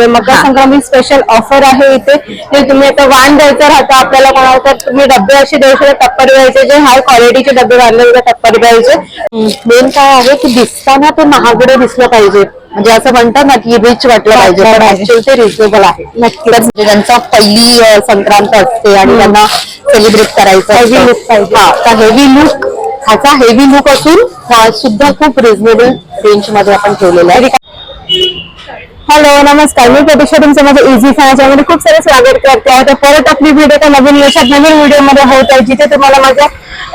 Makar Sankranti special offer आहे इथे. जे तुम्ही आता वाण द्यायचं राहतं आपल्याला कोणाला तर तुम्ही डबे असे द्यायचे टप्पर द्यायचे जे हाय क्वालिटीचे डबे बांधले टप्पर द्यायचे. मेन काय आहे की दिसताना ते महागडे दिसलं पाहिजे म्हणजे असं म्हणतात ना की रिच वाटलं पाहिजे पण ऍक्च्युअली ते रिजनेबल आहे. नक्कीच म्हणजे त्यांचा पहिली संक्रांत असते आणि त्यांना सेलिब्रेट करायचं हेवी लुक पाहिजे. हा तर हेवी लुक ह्याचा हेवी लुक असून सुद्धा खूप रिजनेबल रेंज मध्ये आपण ठेवलेला आहे. हॅलो नमस्कार, मी प्रतीक्षा तुमचं माझं इझी फॅनच्यामध्ये खूप सारे स्वागत करते आहे. तर परत आपली व्हिडिओ त्या नवीन वर्षात नवीन व्हिडिओमध्ये होत आहे जिथे तुम्हाला माझ्या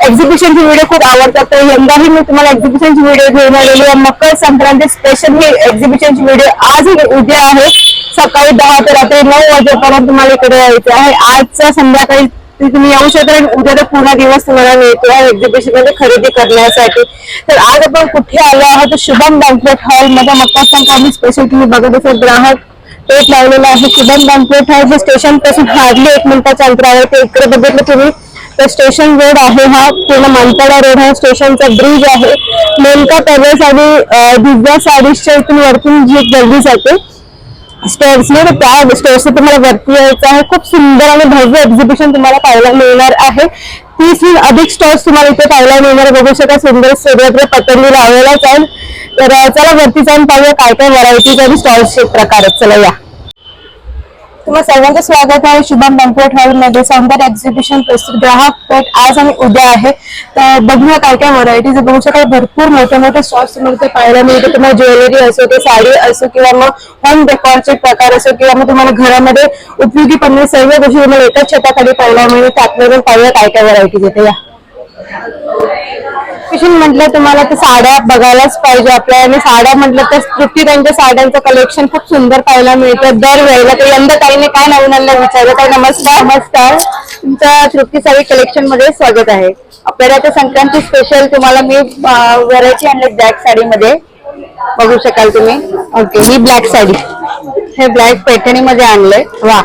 एक्झिबिशनची व्हिडिओ खूप आवडतात. तर यंदाही मी तुम्हाला एक्झिबिशनची व्हिडिओ घेऊन आलेली आहे. मकर संक्रांती स्पेशल ही एक्झिबिशनची व्हिडिओ आज उद्या आहे. सकाळी 10 ते रात्री 9 वाजेपर्यंत तुम्हाला इकडे यायचं आहे. आजच्या संध्याकाळी तुम्ही येऊ शकता आणि उद्या तर पूर्ण दिवस तुम्हाला मिळतो आहे एक्झिबिशन मध्ये खरेदी करण्यासाठी. तर आज आपण कुठे आलो आहोत तर शुभम बँक्वेट हॉल मध्ये मकर संक्रांती स्पेशल तुम्ही बघत असाल ग्राहक पेट लावलेला आहे. शुभम बँक्वेट हॉल जे स्टेशन पासून हार्डली 1 मिनिटाच्या अंतरावर ते इकडे बघितलं तुम्ही तर स्टेशन रोड आहे. हा पूर्ण मानपाडा रोड हा स्टेशनचा ब्रिज आहे. मेनका पॅलेस आणि दिव्या साडीजच्या इथून वरतून जी गर्दी जाते स्टेअर्स ने त्या स्टेअर्स तुम्हाला वरती यायचं आहे. खूप सुंदर आणि भव्य एक्झिबिशन तुम्हाला पाहायला मिळणार आहे. 30 अधिक स्टॉल्स तुम्हाला इथे पाहायला मिळणार. बघू शकता सुंदर सूर्यग्रह पतंगी लावलेलाच आहे. तर चला वरती जाऊन पाहूया काय काय व्हरायटीज आणि स्टॉल्सचे प्रकार आहेत. चला या. तुम्हाला सर्वांचं स्वागत आहे शुभम बँक्वेट हॉल मध्ये. सौंदर्य एक्झिबिशन प्रस्तुत ग्राहक पेठ आज आणि उद्या आहे. तर बघूया काय काय व्हरायटीज बघू शकता. भरपूर मोठे मोठे स्टॉल्स तुम्हाला इथे पाहायला मिळते. तुम्हाला ज्वेलरी असो ते साडी असो किंवा मग होम डेकोरचे प्रकार असो किंवा मग तुम्हाला घरामध्ये उपयोगी पडणारे सर्व गोष्टी तुम्हाला एकाच छताखाली पाहायला मिळते. त्यातून पाहूया काय काय व्हरायटीज येते या. म्हटलं तुम्हाला तर साड्या बघायलाच पाहिजे आपल्याला आणि साड्या म्हटलं तर तृप्ती त्यांच्या साड्यांचं कलेक्शन खूप सुंदर पाहायला मिळतं दरवेळेला. तर यंदा ताईने काय नवीन आणलं विचारलं. ताई नमस्कार. नमस्कार, तुमचं तृप्ती साडी कलेक्शन मध्ये स्वागत आहे. आपल्याला आता संक्रांती स्पेशल तुम्हाला मी व्हरायटी आणले ब्लॅक साडी मध्ये बघू शकाल तुम्ही. ओके, ही ब्लॅक साडी हे ब्लॅक पैठणी मध्ये आणलंय. वा.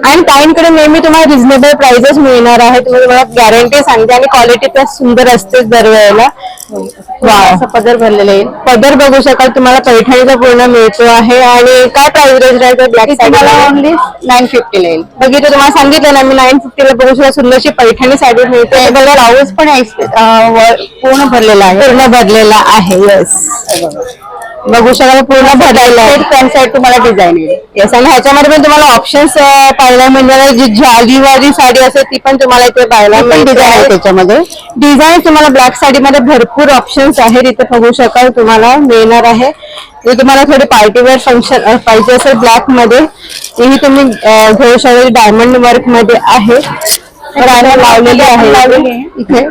आणि ताईंकडे नेहमी तुम्हाला रिझनेबल प्राइसेस मिळणार आहे. तुम्हाला गॅरंटी सांगते आणि क्वालिटी तर सुंदर असते दरवेळेला. असं पदर भरलेलं आहे. पदर बघू शकाल तुम्हाला पैठणीचा पूर्ण मिळतो आहे. आणि काय प्राइस रेंज आहे ब्लॅक तुम्हाला ओनली 950 ला येईल. बघितलं तुम्हाला सांगितलं ना मी 950 ला बघू शकता सुंदरशी पैठणी साडी मिळते. बघा ब्लाऊज पण पूर्ण भरलेला आहे. पूर्ण भरलेला आहे. येस बघू शकाल पूर्ण भरलेला आहे. फ्रंट साइड तुम्हाला डिझाईन आहे. येस आणि ह्याच्यामध्ये पण तुम्हाला ऑप्शन्स पाहायला मिळणार. जी जालीवाली साडी असेल ती पण तुम्हाला इथे पाहायला मिळते आहे. त्याच्यामध्ये डिझाईन तुम्हाला ब्लॅक साडीमध्ये भरपूर ऑप्शन्स आहेत. इथे बघू शकाल तुम्हाला मिळणार आहे. जर तुम्हाला थोडी पार्टीवेअर फंक्शन पाहिजे असेल ब्लॅक मध्ये तेही तुम्ही घेऊ शकता. डायमंड वर्क मध्ये आहे लावलेली आहे इथे.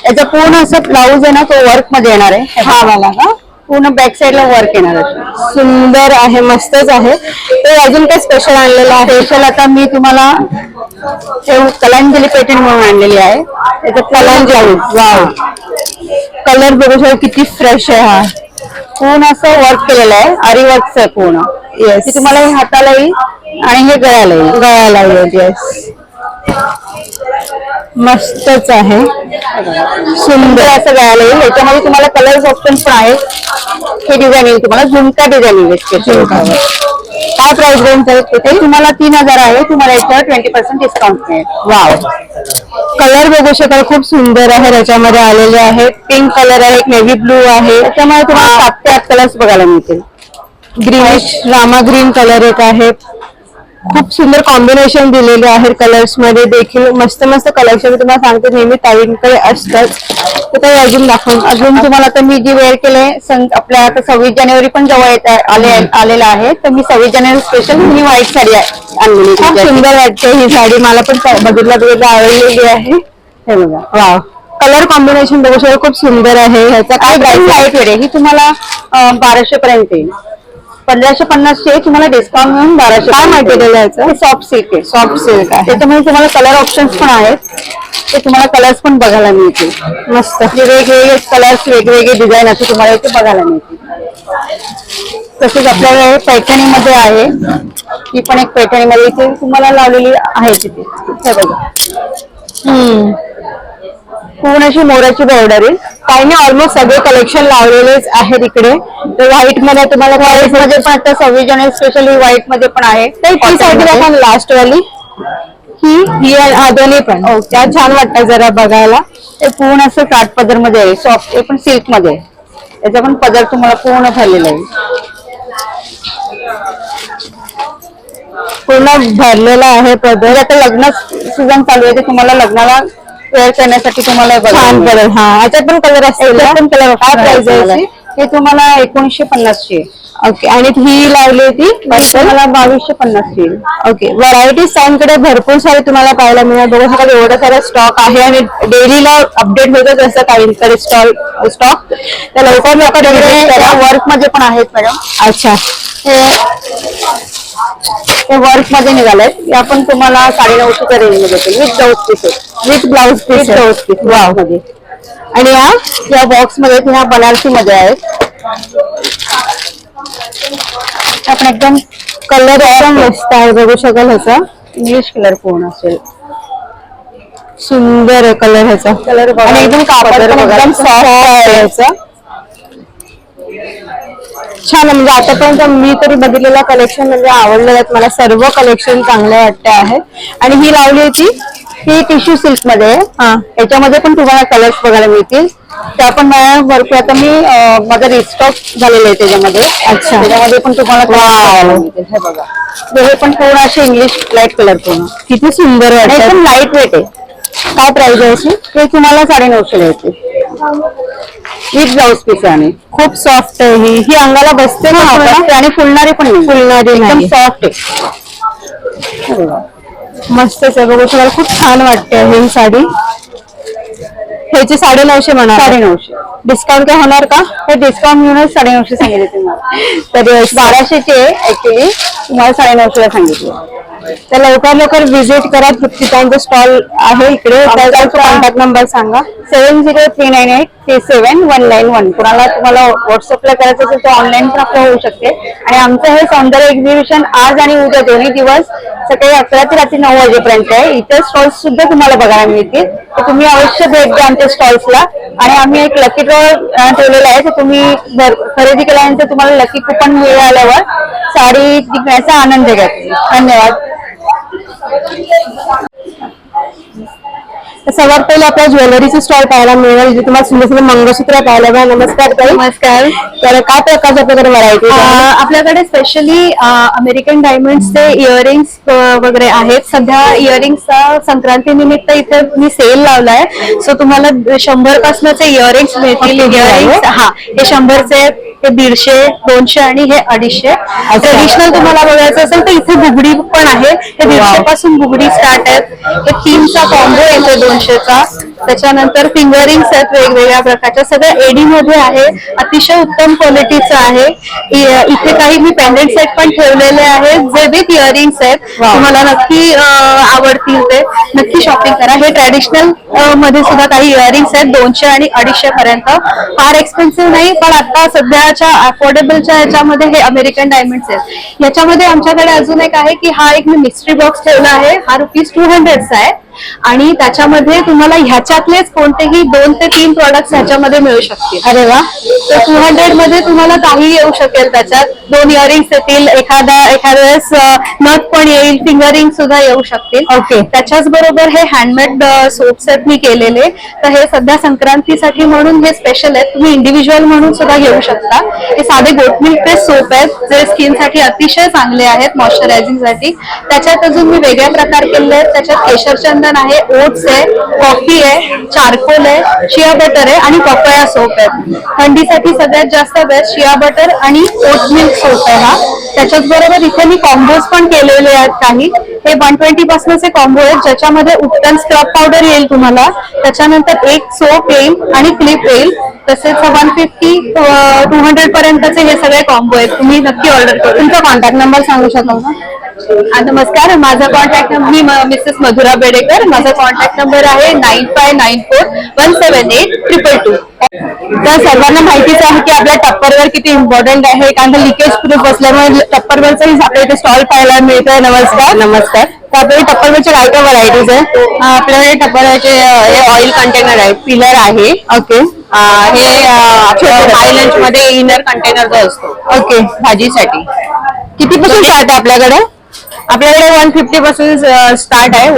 याचा पूर्ण असं ब्लाऊज आहे ना तो वर्क मध्ये येणार आहे. हा वाला का पूर्ण बॅक साइड ला वर्क येणार आहे. सुंदर आहे मस्तच आहे. ते अजून काय स्पेशल आणलेलं आहे. स्पेशल आता मी तुम्हाला कलांजली पॅटर्न म्हणून आणलेली आहे. याचा कलांजली वाव कलर बघू शकता किती फ्रेश आहे. हा पूर्ण असं वर्क केलेलं आहे. आरी वर्कच आहे पूर्ण. येस तुम्हाला हे हाताला येईल आणि हे गळ्याला येईल. गळ्याला येईल. येस मस्तच आहे सुंदर असं गळ्याला येईल. याच्यामध्ये तुम्हाला कलर ऑप्शन पण आहेत. हे डिझाईन येईल तुम्हाला झुमका डिझाईन येईल. काय प्राइस रेंज आहे ते तुम्हाला 3000 आहे. तुम्हाला याच्यावर 20% डिस्काउंट मिळेल. वाव कलर बघू शकाल खूप सुंदर आहे. त्याच्यामध्ये आलेले आहे पिंक कलर आहे नेव्ही ब्लू आहे. त्याच्यामध्ये तुम्हाला 7 ते 8 कलर्स बघायला मिळतील. ग्रीनिश रामा ग्रीन कलर एक आहे. खूप सुंदर कॉम्बिनेशन दिलेले आहेत कलर्स मध्ये देखील. मस्त मस्त कलेक्शन तुम्हाला सांगते नेहमी ताईंकडे असतात. तर ते अजून दाखवून अजून तुम्हाला आता मी जी वेअर केले आपल्या आता 26 जानेवारी पण जवळ आलेला आहे. तर मी 26 जानेवारी स्पेशल ही व्हाईट साडी आणलेली. खूप सुंदर वाटते ही साडी. मला पण बघितलं आवडलेली आहे. हे बघा वाव कलर कॉम्बिनेशन बघू शकता खूप सुंदर आहे. ह्याचा काय प्राइस लाईट वेअर आहे. ही तुम्हाला 1200 पर्यंत येईल. 1550 चे तुम्हाला डिस्काउंट मिळून 1200. काय मटेरियल आहे? सॉफ्ट सिल्क आहे. सॉफ्ट सिल्क आहे. त्याच्यामध्ये तुम्हाला कलर ऑप्शन्स पण आहेत. ते तुम्हाला कलर्स पण बघायला मिळतील. मस्त वेगवेगळे कलर्स वेगवेगळे डिझाईन असे तुम्हाला इथे बघायला मिळतील. तसेच आपल्याकडे पैठणीमध्ये आहे. ही पण एक पैठणीमध्ये इथे तुम्हाला लावलेली आहे. तिथे हे बघा पूर्ण अशी मोराची बॉर्डर आहे. काही नाही, ऑलमोस्ट सगळे कलेक्शन लावलेलेच आहेत इकडे. तर व्हाईट मध्ये तुम्हाला व्हाईट मध्ये पण आता 26 जानेवारी स्पेशली व्हाईट मध्ये पण आहे. ती साठी दाखवा लास्ट वाली. ही दोन्ही पण त्या छान वाटतात जरा बघायला. ते पूर्ण असं काठ पदर मध्ये आहे, सॉफ्ट. हे पण सिल्क मध्ये आहे. याचा पण पदर तुम्हाला पूर्ण भरलेला आहे, पूर्ण भरलेला आहे पदर. आता लग्न सीझन चालू आहे, ते तुम्हाला लग्नाला वेअर करण्यासाठी तुम्हाला छान पदर. हा, याच्यात पण कलर असतील. पण कलर. काय प्राइस आहे? हे तुम्हाला 1950 ची आहे. ओके. आणि ही लावली ती तुम्हाला 2250 ची. ओके. व्हरायटी साईनकडे भरपूर सारे तुम्हाला पाहायला मिळणार. बघू शकता एवढा सारा स्टॉक आहे आणि डेलीला अपडेट होतच असतं काहींकडे स्टॉक. तर लवकर वर्क मध्ये पण आहेत मॅडम. अच्छा. हे वर्क मध्ये निघालंय. या पण तुम्हाला 950 रेंज मध्ये भेटेल with blouse piece. With blouse piece. Blouse piece वाव मध्ये. आणि या बॉक्स मध्ये ह्या बनारसी मध्ये आहेत. आपण एकदम कलर एकदम मस्त आहे, बघू शकाल. ह्याचा इंग्लिश कलर पूर्ण असेल. सुंदर आहे कलर ह्याचा. कलर आणि एकदम कापड एकदम सॉफ्ट आहे ह्याचा. छान. म्हणजे आतापर्यंत मी तरी बघितलेलं कलेक्शन म्हणजे आवडलेलं आहे मला. सर्व कलेक्शन चांगले वाटते आहे. आणि ही लावली होती ही टिश्यू सिल्क मध्ये आहे. याच्यामध्ये पण तुम्हाला कलर्स बघायला मिळतील. त्या पण भरपूर आता मी माझा रिस्टॉक झालेलं आहे त्याच्यामध्ये. अच्छा. त्याच्यामध्ये पण तुम्हाला मिळतील. हे बघा, हे पण पूर्ण असे इंग्लिश लाईट कलर पूर्ण. किती सुंदर वाटतं. एकदम लाईट वेट आहे. काय प्राइस आहे याची? हे तुम्हाला 950 ला येते विथ ब्लाउज पीस. आणि खूप सॉफ्ट आहे ही अंगाला बसते ना आणि फुलणारी पण नाही. फुलणारी एकदम नाही. सॉफ्ट आहे. मस्तच आहे. बघू तुम्हाला खूप छान वाटते ही साडी. ह्याची 950 म्हणा. 950. डिस्काउंट काय होणार का? हे डिस्काउंट मिळून 950 सांगितले तुम्हाला. तरी 1200 चे ऍक्च्युली तुम्हाला 950 ला सांगितलं. तर लवकर व्हिजिट करा. तृप्तिताईंचा स्टॉल आहे इकडे. त्याचा कॉन्टॅक्ट नंबर सांगा. 7039837191. कुणाला तुम्हाला व्हॉट्सअपला करायचं असेल तर ऑनलाईन पण आपलं होऊ शकते. आणि आमचं हे सौंदर्य एक्झिबिशन आज आणि उद्या दोन्ही दिवस सकाळी 11 ते रात्री 9 वाजेपर्यंत आहे. इतर स्टॉल्स सुद्धा तुम्हाला बघायला मिळतील. तर तुम्ही अवश्य भेट द्या आमच्या स्टॉल्सला. आणि आम्ही एक लकी ड्रॉ ठेवलेला आहे. तर तुम्ही खरेदी केल्यानंतर तुम्हाला लकी कुपन मिळाल्यावर साडी जिंकण्याचा आनंद घ्या. धन्यवाद. सर्वात पहिले आपल्या ज्वेलरीचे स्टॉल पाहायला मिळेल, जे तुम्हाला सुंदर सुंदर मंगळसूत्र पाहायला मिळेल. नमस्कार ताई. नमस्कार. तर काय प्रकारच्या आपल्याकडे व्हरायटी? आपल्याकडे स्पेशली अमेरिकन डायमंड्सचे इयरिंग्स वगैरे आहेत. सध्या इयरिंग्सचा संक्रांती निमित्त इथे मी सेल लावलाय. सो तुम्हाला 100 पासूनचे इयरिंग्स मिळतील. इयरिंग्स हे 100चे, हे 150, 200 आणि हे 250. ट्रेडिशनल तुम्हाला बघायचं असेल तर इथे बुगडी पण आहे. हे 150 पासून बुगडी स्टार्ट आहेत. हे 3चा कॉम्बो येतो 200चा. त्याच्यानंतर फिंगरिंग्स आहेत वेगवेगळ्या प्रकारच्या. सगळं एडी मध्ये आहे. अतिशय उत्तम क्वालिटीचं आहे. इथे काही मी पेंडेंट सेट पण ठेवलेले आहेत जे विथ इयरिंग्स आहेत. तुम्हाला नक्की आवडतील ते नक्की शॉपिंग करा. हे ट्रॅडिशनल मध्ये सुद्धा काही इयरिंग्स आहेत 200 आणि 250 पर्यंत. फार एक्सपेन्सिव्ह नाही, पण आता सध्याच्या अफोर्डेबलच्या याच्यामध्ये हे अमेरिकन डायमंड्स आहेत. याच्यामध्ये आमच्याकडे अजून एक आहे की हा एक मी मिस्ट्री बॉक्स ठेवला आहे. हा ₹200 चा आहे. आणि त्याच्यामध्ये तुम्हाला ह्याच्यातलेच कोणतेही 2 ते 3 प्रॉडक्ट्स ह्याच्यामध्ये मिळू शकतील. अरे वा. तर 200 मध्ये तुम्हाला काही येऊ शकेल. त्याच्यात 2 इयरिंग्स येतील, एखाद्या वेळेस नथ पण येईल, फिंगरिंग सुद्धा येऊ शकतील. ओके. त्याच्याच बरोबर हे हँडमेड सोप्स आहेत मी केलेले. तर हे सध्या संक्रांतीसाठी म्हणून हे स्पेशल आहेत. तुम्ही इंडिव्हिज्युअल म्हणून सुद्धा घेऊ शकता. हे साधे गोट मिल्क बेस्ड सोप आहेत जे स्किनसाठी अतिशय चांगले आहेत मॉइश्चरायझिंग साठी. त्याच्यात अजून मी वेगळ्या प्रकार केले आहेत. त्याच्यात केशर चंदन आहे, ओट्स आहे, कॉफी आहे, चारकोल आहे, शिया बटर आहे आणि पपया सोप आहे. थंडीसाठी सगळ्यात जास्त बेस्ट शिया बटर आणि ओट मिल्क सोप आहे हा. त्याच्याच बरोबर इथे मी कॉम्बोज पण केलेले आहेत काही. हे 120 पासूनचे कॉम्बो आहेत ज्याच्यामध्ये उपटन स्क्रब पावडर येईल तुम्हाला. त्याच्यानंतर एक सोप येईल आणि क्लिप येईल. तसेच 150 200 पर्यंतचे हे सगळे कॉम्बो आहेत. तुम्ही नक्की ऑर्डर करू. तुमचा कॉन्टॅक्ट नंबर सांगू शकाल का? नमस्कार. माझा कॉन्टॅक्ट नंबर मी मिसेस मधुरा बेडेकर. माझा कॉन्टॅक्ट नंबर आहे 9594178222. तर सर्वांना माहितीच आहे की आपल्या टप्परवेअर किती इम्पॉर्टंट आहे. कारण लिकेज प्रूफ असल्यामुळे टप्परवेअरचाही आपल्या इथे स्टॉल पाहायला मिळतोय. नमस्कार. नमस्कार. तर आपल्याकडे टप्परवेअरचे काय काय व्हरायटीज आहे? आपल्याकडे टप्परवेअरचे हे ऑइल कंटेनर आहे, पिलर आहे. ओके हे हाय लंच मध्ये इनर कंटेनर जो असतो ओके. भाजीसाठी. कितीपासून स्टार्ट आहे आपल्याकडे? आपल्याकडे 150 पासून स्टार्ट आहे,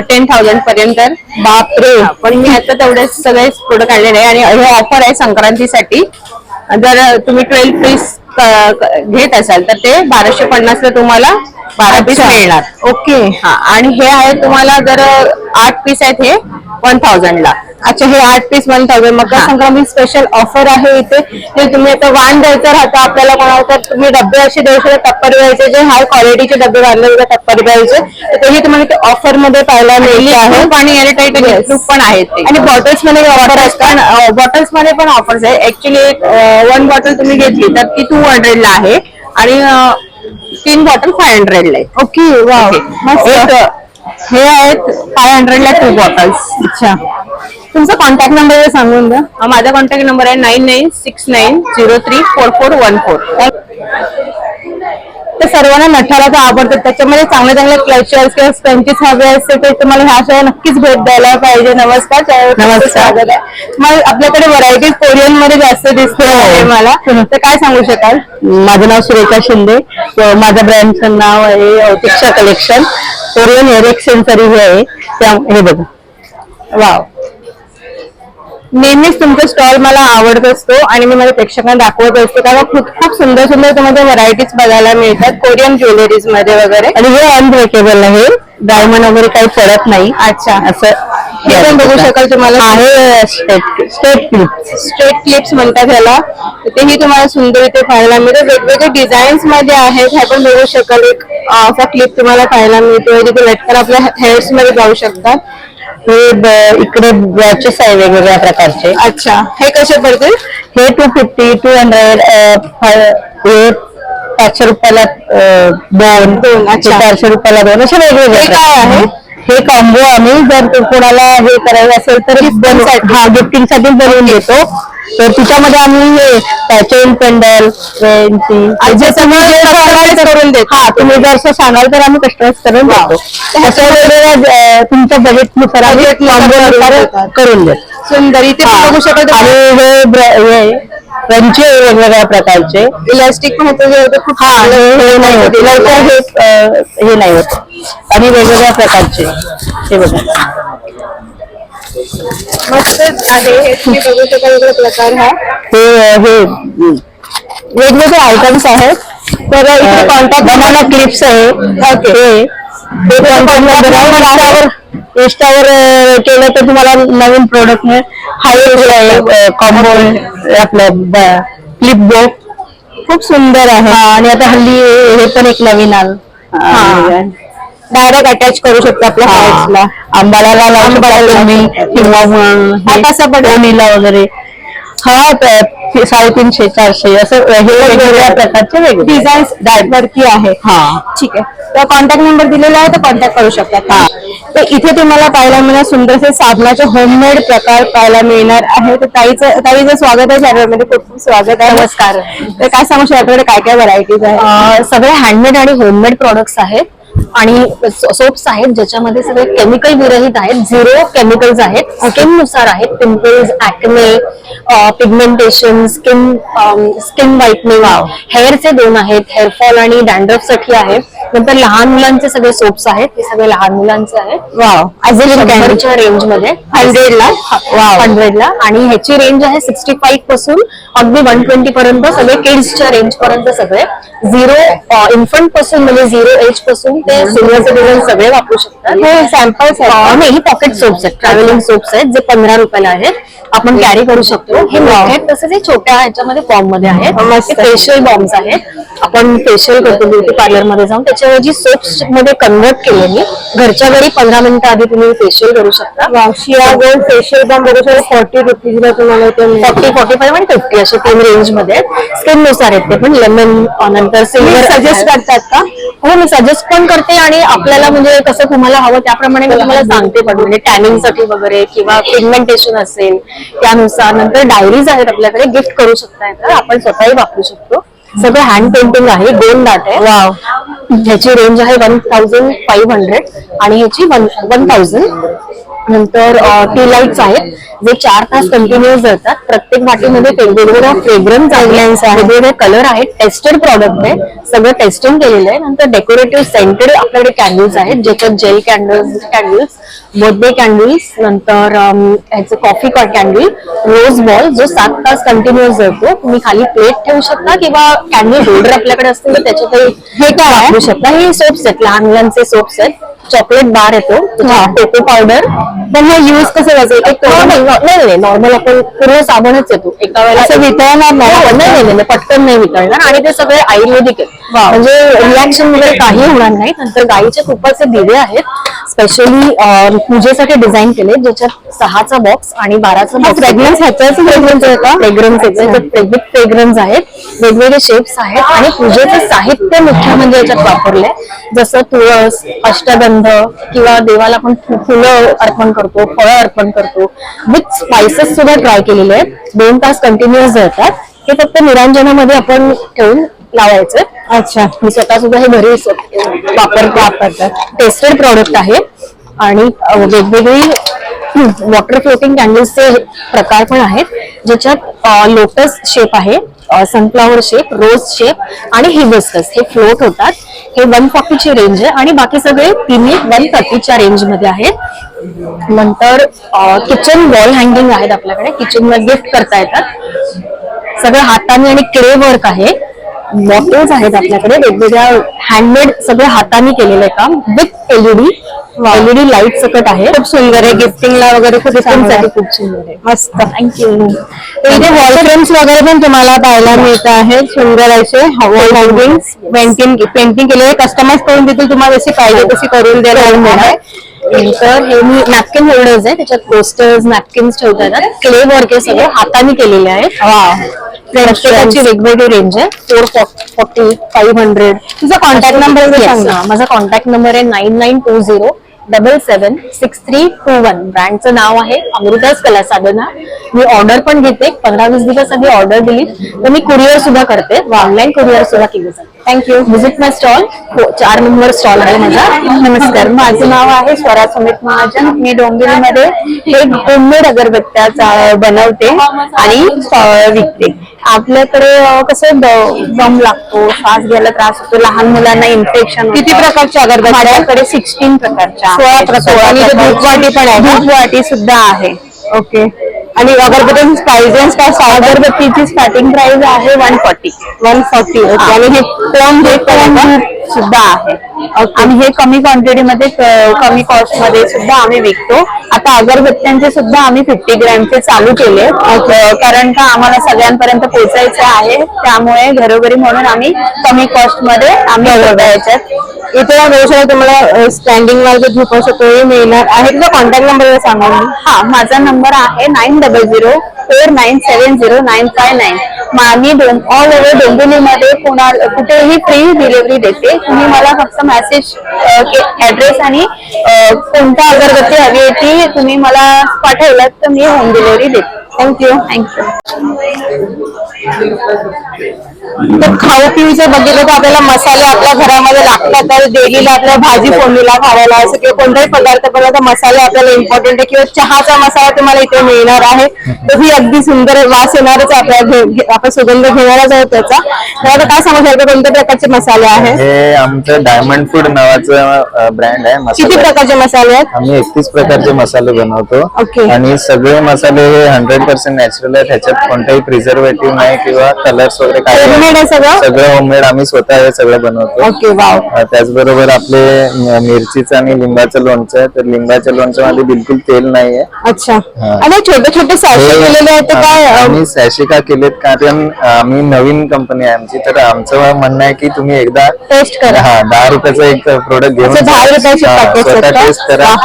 10,000 पर्यंत. बापरे. पण मी आता तेवढे सगळे प्रोडक्ट आणलेले आहे आणि हे ऑफर आहे संक्रांतीसाठी. जर तुम्ही 12 पीस घेत असाल तर ते 1250 ला तुम्हाला 12 पीस मिळणार. ओके. आणि हे आहे तुम्हाला जर 8 पीस आहेत हे 1000 ला. अच्छा, हे 8 piece 1000. Makar Sankranti special offer आहे इथे. ते तुम्ही आता वाण द्यायचं राहतं आपल्याला कोणाला तर तुम्ही डबे असे देऊ शकता, टप्परवेअरचे जे हाय क्वालिटीचे डबे बांधले जातात टप्परवेअरचे, तर तेही तुम्हाला ते ऑफर मध्ये पाहायला मिळते आहे. आणि एअरटाईट प्रूफ पण आहेत ते. आणि बॉटल्स मध्ये ऑफर असतात. बॉटल्स मध्ये पण ऑफर्स आहे. ऍक्च्युली 1 बॉटल तुम्ही घेतली तर ती 200 ला आहे आणि 3 बॉटल 500 ला आहे. ओके. वाव, मस्त. हे आहेत 500 ला 2 बॉटल्स. अच्छा, तुमचा कॉन्टॅक्ट नंबर सांगून द्या. माझा कॉन्टॅक्ट नंबर आहे 9969034414. तर सर्वांना नठाला तर आवडतात, त्याच्यामध्ये चांगले चांगले क्लचर्स किंवा स्पंचेस हवे असते ते तुम्हाला ह्या शाळेत नक्कीच भेट द्यायला पाहिजे. नमस्कार. स्वागत आहे. मग आपल्याकडे व्हरायटीज कोरियन मध्ये जास्त दिसते आहे मला, तर काय सांगू शकाल? माझं नाव सुरेखा शिंदे. माझ्या ब्रँडचं नाव आहे औतिक्षा कलेक्शन. कोरियन हेअर एक्सेसरी हे आहे. हे बघा. वाव, नेहमीच तुमचा स्टॉल मला आवडत असतो आणि मी माझ्या प्रेक्षकांना दाखवत असते, कारण खूप सुंदर सुंदर तुम्हाला व्हरायटीज बघायला मिळतात कोरियन ज्वेलरीज मध्ये वगैरे. आणि हे अनब्रेकेबल आहे, डायमंड वगैरे काही पडत नाही. अच्छा, असं हे पण बघू शकाल तुम्हाला. आहे स्ट्रेट क्लिप्स म्हणतात ह्याला. तेही तुम्हाला सुंदर इथे पाहायला मिळते. वेगवेगळे डिझाईन्स मध्ये आहेत, हे पण बघू शकाल. एक असा क्लिप तुम्हाला पाहायला मिळतो, जिथे लटकन आपल्या हेअर्स मध्ये जाऊ शकतात. हे इकडे वॉचेस आहे वेगवेगळ्या प्रकारचे. अच्छा, हे कसे पडतील? हे 250, 200, हे 500 रुपयाला 2. अच्छा. 400 रुपयाला 2, असे वेगवेगळे. हे काय आहे? हे कॉम्बो आम्ही जर कोणाला हे करायचं असेल तर गिफ्टिंग साठी बनवून देतो. तर तिच्यामध्ये आम्ही हे चेन पेंडल करून देतो. हा, तुम्ही जर असं सांगाल तर आम्ही कस्टमाइज करून देतो. तसं वेगवेगळ्या तुमच्या बजेटनुसार आम्ही कॉम्बो करून देतो. सुंदर. इथे पण बघू शकतो. आणि हे रंचे वेगवेगळ्या प्रकारचे. इलास्टिक पण होतं, खूप हे नाही होत लवकर, हे नाही होत. आणि वेगवेगळ्या प्रकारचे हे बघा. मस्तच आहे. हे तुम्ही बघू शकाल इकडे प्रकार हा. हे वेगवेगळे आयटम्स आहेत. तर इथे कॉन्टॅक्ट बनाना क्लिप्स आहे. ओके. इंस्टावर केलं तर तुम्हाला नवीन प्रोडक्ट मिळेल. हाय कॉम्बो आपलं क्लिप बो खूप सुंदर आहे. आणि आता हल्ली हे पण एक नवीन आलं, डायरेक्ट अटॅच करू शकतो आपल्या हेअर्सला. आंबाला लावू शकता तुम्ही, किंवा कसं पडवणीला वगैरे. हा, 350, 400 असं हे वेगवेगळ्या प्रकारचे वेगळे डिझाईन्स वरती आहे. हा, ठीक आहे. तर कॉन्टॅक्ट नंबर दिलेला आहे, तर कॉन्टॅक्ट करू शकता. तर इथे तुम्हाला पाहायला मिळणार सुंदरसे साबणाचे होममेड प्रकार पाहायला मिळणार आहे. तर ताईचं स्वागत आहे चॅनलमध्ये. खूप खूप स्वागत आहे. नमस्कार. तर काय सांगू शकता आपल्याकडे काय काय व्हरायटीज आहे? सगळे हँडमेड आणि होममेड प्रोडक्ट्स आहेत आणि सोप्स आहेत ज्याच्यामध्ये सगळे केमिकल विरहित आहेत. 0 केमिकल्स आहेत. स्किन नुसार आहेत. Pimples, acne, pigmentation, skin whitening. हेअरचे 2 आहेत, हेअरफॉल आणि डॅन्ड्रफ साठी आहेत. नंतर लहान मुलांचे सगळे सोप्स आहेत, हे सगळे लहान मुलांचे आहेत. वाव, 100च्या रेंज मध्ये 100 ला. आणि ह्याची रेंज आहे 65 पासून अगदी 120 पर्यंत. सगळे किड्सच्या रेंज पर्यंत सगळे. 0 इन्फंट पासून म्हणजे 0 एज पासून ते सिनियर सिटीजन सगळे वापरू शकतात. हे सॅम्पल्स आहेत. नाही, ही पॉकेट सोप्स आहेत, ट्रॅव्हलिंग सोप्स आहेत, जे 15 रुपयाला आहेत. आपण कॅरी करू शकतो. हे मोठे तसंच हे छोट्या ह्याच्यामध्ये फॉर्म मध्ये आहेत. फेशियल बॉम्ब्स आहेत. आपण फेशियल करतो ब्युटी पार्लर मध्ये जाऊन, त्याच्याऐवजी सोप्स मध्ये कन्वर्ट केले मी. घरच्या घरी 15 मिनिटं आधी तुम्ही फेशियल करू शकता. शिया गोल्ड फेशियल बॉम्ब बघू शकता. 40 रुपीजला तुम्हाला 40, 45 आणि 50 असे 3 रेंज मध्ये आहेत. स्किन नुसार आहेत ते पण. लेमन, नंतर सिल्वर सजेस्ट करतात का? हो, मी सजेस्ट पण करते आणि आपल्याला म्हणजे कसं तुम्हाला हवं त्याप्रमाणे मी तुम्हाला सांगते पण. म्हणजे टॅनिंग साठी वगैरे किंवा पिगमेंटेशन असेल त्यानुसार. नंतर डायरीज आहेत आपल्याकडे, गिफ्ट करू शकता येतात. आपण स्वतःही वापरू शकतो. सगळं हँड पेंटिंग आहे, 2 डाट आहे. वाव, ह्याची रेंज आहे 1500 आणि ह्याची 1000. नंतर टी लाईट्स आहेत जे 4 तास कंटिन्युअस जातात. प्रत्येक वाटीमध्ये वेगवेगळ्या फ्रेग्रन्स आहे, वेगवेगळे कलर आहेत. टेस्टेड प्रॉडक्ट आहे, सगळं टेस्टिंग केलेलं आहे. नंतर डेकोरेटिव्ह सेंटेड आपल्याकडे कॅन्डल्स आहेत ज्याच्यात जेल कॅन्डल्स, बर्थडे कॅन्डल्स, नंतर ह्याचं कॉफी कॅन्डल, रोज बॉल जो 7 तास कंटिन्युअस जातो. तुम्ही खाली प्लेट ठेवू शकता किंवा कॅन्डल होल्डर आपल्याकडे असतील तर त्याच्यातही हे काय वापरू शकता. हे सोप्स आहेत, लहान मुलांचे सोप्स आहेत. चॉकलेट बार येतो, कोको पावडर. पण हे युज कसं करायचं? नाही नॉर्मल आपण पूर्ण साबणच येतो एका वेळेला. असं वितळणार नाही, पटकन नाही वितळणार. आणि ते सगळे आयुर्वेदिक आहेत, म्हणजे रिॲक्शन वगैरे काही होणार नाही. नंतर गाईच्या तुपाचे दिवे आहेत स्पेशली पूजेसाठी डिझाईन केले ज्याच्यात 6चा बॉक्स आणि 12चा बॉक्स. फ्रेग्रन्स फ्रेग्रन्स आहेत, वेगवेगळे शेप्स आहेत. आणि पूजेचं साहित्य मुख्य म्हणजे याच्यात वापरलंय जसं तुळस, अष्टगंध किंवा देवाला आपण फुलं अर्पण करतो, फळं अर्पण करतो. विथ स्पायसेस सुद्धा ट्राय केलेले आहेत. 2 तास कंटिन्युअस जातात. हे फक्त निरांजनामध्ये आपण ठेवून लावायचं. अच्छा, मी स्वतः सुद्धा हे घरी वापरतात. टेस्टेड प्रॉडक्ट आहे. आणि वेगवेगळी वॉटर फ्लोटिंग कॅन्डल्सचे प्रकार पण आहेत ज्याच्यात लोटस शेप आहे, सनफ्लावर शेप, रोज शेप आणि हिबिस्कस हे फ्लोट होतात. हे 140 ची रेंज आहे आणि बाकी सगळे तिन्ही 130च्या रेंज मध्ये आहेत. नंतर किचन वॉल हँगिंग आहेत आपल्याकडे, किचन मध्ये गिफ्ट करता येतात. सगळं हाताने आणि क्ले वर्क आहे. बॉटल्स आहेत आपल्याकडे वेगवेगळ्या हँडमेड, सगळं हाताने केलेलं काम विथ एलईडी लाईट सकट आहे. खूप सुंदर आहे, गिफ्टिंगला वगैरे खूप सुंदर आहे. मस्त, थँक्यू. इथे वॉल फ्रेम्स वगैरे पण तुम्हाला पाहायला मिळत आहेत. सुंदर असे वॉल हँगिंग पेंटिंग केलेले, कस्टमाइज करून देतील तुम्हाला जशी पाहिजे तशी करून द्यायला मिळणार. तर हे मी नॅपकिन होल्डर्स आहे, त्याच्यात पोस्टर्स नॅपकिन्स ठेवता येतात. क्ले वर्क हे सगळं हाताने केलेले आहे. प्रत्येकाची वेगवेगळी रेंज आहे. 440, 500. तुझा कॉन्टॅक्ट नंबर सांग ना. माझा कॉन्टॅक्ट नंबर आहे 9920776321. ब्रँडचं नाव आहे अमृताज कला साधना. मी ऑर्डर पण घेते. 15-20 दिवस आधी ऑर्डर दिली तर मी कुरिअर सुद्धा करते, ऑनलाईन कुरिअर सुद्धा केली जाते. थँक्यू. व्हिजिट माय स्टॉल. 4 नंबर स्टॉल आहे माझा. नमस्कार, माझं नाव आहे स्वरा सुमित महाजन. मी डोंबिवलीमध्ये हे होममेड अगरबत्त्या बनवते आणि विकते. आपल्याकडे कसं दम लागतो, श्वास घ्यायला त्रास होतो, लहान मुलांना इन्फेक्शन. किती प्रकारच्या अगरबत्त्या? माझ्याकडे 16 प्रकारच्या, 16 प्रकारच्या. धूपवाटी पण आहे, धूपवाटी सुद्धा आहे. ओके. आणि अगरबत्तीची प्राइस काय? अगरबत्तीची स्टार्टिंग प्राइस आहे 140. ओके. आणि हे कोण सुद्धा आहे. आणि हे कमी क्वांटिटी मध्ये, कमी कॉस्ट मध्ये सुद्धा आम्ही विकतो. आता अगरबत्त्यांचे सुद्धा आम्ही 50 ग्रॅमचे चालू केले, कारण का आम्हाला सगळ्यांपर्यंत पोहोचायचं आहे. त्यामुळे घरोघरी म्हणून आम्ही कमी कॉस्ट मध्ये आम्ही याच्यात इथे व्यवसाय तुम्हाला स्टँडिंग वर जे धूप असतो तोही मिळणार आहे. तुझा कॉन्टॅक्ट नंबर सांगा. हा, माझा नंबर आहे 9004970959. मी ऑल ओव्हर डोंबिवलीमध्ये कुठेही फ्री डिलिव्हरी देते. तुम्ही मला फक्त मेसेज, ऍड्रेस आणि कोणता अगरबत्ती हवी आहे ती तुम्ही मला पाठवलात तर मी होम डिलिव्हरी देते. थँक्यू. तर खाऊ पिऊचं बघितलं तर आपल्याला मसाले आपल्या घरामध्ये लागतात. तर डेलीला आपल्या भाजी फोडणीला खायला असं किंवा कोणताही पदार्थ बनवला तर मसाले आपल्याला इम्पॉर्टंट आहे. किंवा चहाचा मसाला तुम्हाला इथे मिळणार आहे. तर ही अगदी सुंदर वास येणारच आपल्या, आपण सुगंध घेणारच आहोत त्याचा. तर आता काय सांगू शकतो कोणत्या प्रकारचे मसाले आहेत? हे आमचं डायमंड फूड नावाचं ब्रँड आहे. किती प्रकारचे मसाले आहेत? आम्ही 31 प्रकारचे मसाले बनवतो. ओके. आणि सगळे मसाले हे 100% नॅचरल आहेत. ह्याच्यात कोणताही प्रिझर्वेटिव्ह नाही किंवा कलर्स वगैरे काही नाही. सगळं होममेड आम्ही स्वतः हे सगळं बनवतो. ओके. वाव. त्याचबरोबर आपले मिरचीचं आणि लिंबाचं लोणचं आहे. तर लिंबाच्या लोणच्यामध्ये बिलकुल तेल नाहीये. अच्छा. आणि छोटे छोटे सॅशे केलेले आहेत तर काय? आम्ही सॅशे का केलेत कारण आम्ही नवीन कंपनी आहे आमची. तर आमचं म्हणणं आहे की तुम्ही एकदा टेस्ट करा. 10 रुपयाचं एक प्रोडक्ट घेऊन 10 रुपयाचे स्वतः टेस्ट करा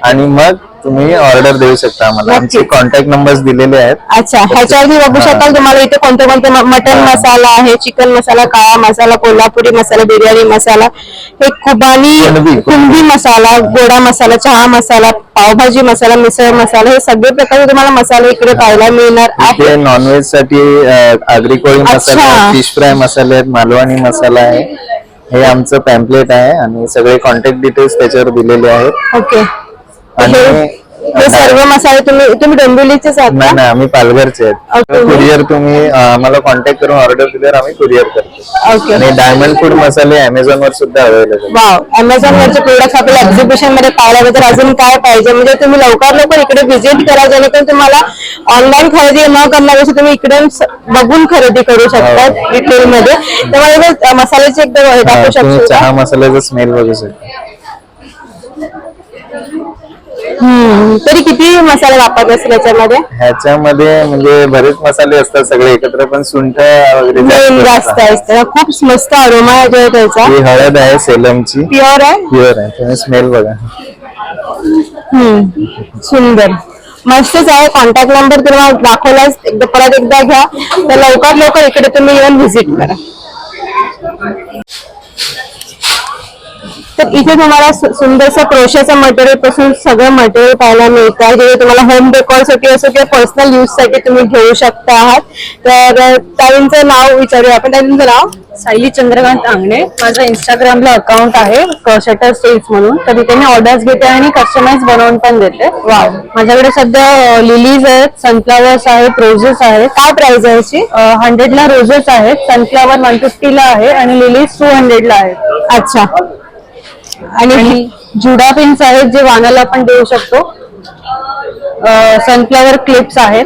आणि मग तुम्ही ऑर्डर देऊ शकता. आम्हाला आमचे कॉन्टॅक्ट नंबर्स दिलेले आहेत. अच्छा. ह्याच्यावरती बघू शकाल तुम्हाला इथे कोणते कोणते मटन मसाला आहे, चिकन मसाला, काळा मसाला, कोल्हापुरी मसाला, बिर्याणी मसाला, हे कुंभी मसाला, गोडा मसाला, चहा मसाला, पावभाजी मसाला, मिसळ मसाला, हे सगळे प्रकारचे तुम्हाला मसाले इकडे पाहायला मिळणार आहे. नॉनव्हेज साठी आगरी कोळी मसाला, फिश फ्राय मसाले आहेत, मालवणी मसाला आहे. हे आमचं पॅम्पलेट आहे आणि सगळे कॉन्टॅक्ट डिटेल्स त्याच्यावर दिलेले आहेत. ओके. आणि हे सर्व मसाले तुम्ही डोंबिवलीचेच आहात नाही का? नाही, आम्ही पालघरचे आहेत. Okay. कुरिअर तुम्ही आम्हाला कॉन्टॅक्ट करून ऑर्डर दिल्यावर आम्ही कुरिअर करतो. ओके. आणि डायमंड फूड मसाले Amazon वर सुद्धा अवेलेबल. वाव, अमेझॉन वरचे प्रोडक्ट आपल्याला एक्झिबिशन मध्ये पाहायला तर अजून काय पाहिजे. म्हणजे तुम्ही लवकर इकडे व्हिजिट करा, जेणेकरून तुम्हाला ऑनलाईन खरेदी न करण्यापेक्षा तुम्ही इकडे बघून खरेदी करू शकता रिटेल मध्ये. त्यामुळे मसाल्याचे एकदम दाखवू तुम्ही शकता. चहा मसाल्याचा स्मेल बघू शकता. तरी किती मसाले वापरले असेल याच्यामध्ये? ह्याच्यामध्ये म्हणजे बरेच मसाले असतात सगळे एकत्र, पण सुंठ वगैरे जास्त असतं. खूप मस्त अरोमा आहे त्याचा. ही हळद आहे सेलमची, प्युअर आहे. प्युअर आहे. तुम्ही स्मेल बघा. सुंदर, मस्तच आहे. कॉन्टॅक्ट नंबर तुम्हाला दाखवलाच, परत एकदा घ्या. तर लवकर इकडे तुम्ही येऊन व्हिजिट करा. तर इथे तुम्हाला सुंदरसं क्रोशाचं मटेरियल पासून सगळं मटेरियल पाहायला मिळतं, जे तुम्हाला होम डेकोर साठी असो किंवा पर्सनल यूज साठी तुम्ही घेऊ शकता आहात. तर ताईंचं नाव विचारूया आपण. ताईंचं नाव? सायली चंद्रकांत आंगणे. माझं इंस्टाग्रामला अकाउंट आहे क्रॉशेटर स्टेज म्हणून. तर तिथे मी ऑर्डर्स घेते आणि कस्टमाइज बनवून पण देते. वाव. माझ्याकडे सध्या लिलीज आहेत, सनफ्लावर्स आहेत, रोजेस आहेत. काय प्राइस आहे याची? 100 ला रोजेस आहेत, सनफ्लावर 150 ला आहे आणि लिलीज 200 ला आहेत. अच्छा. आणि जुडा पिन्स आहेत जे वाणाला पण देऊ शकतो. सनफ्लावर क्लिप्स आहेत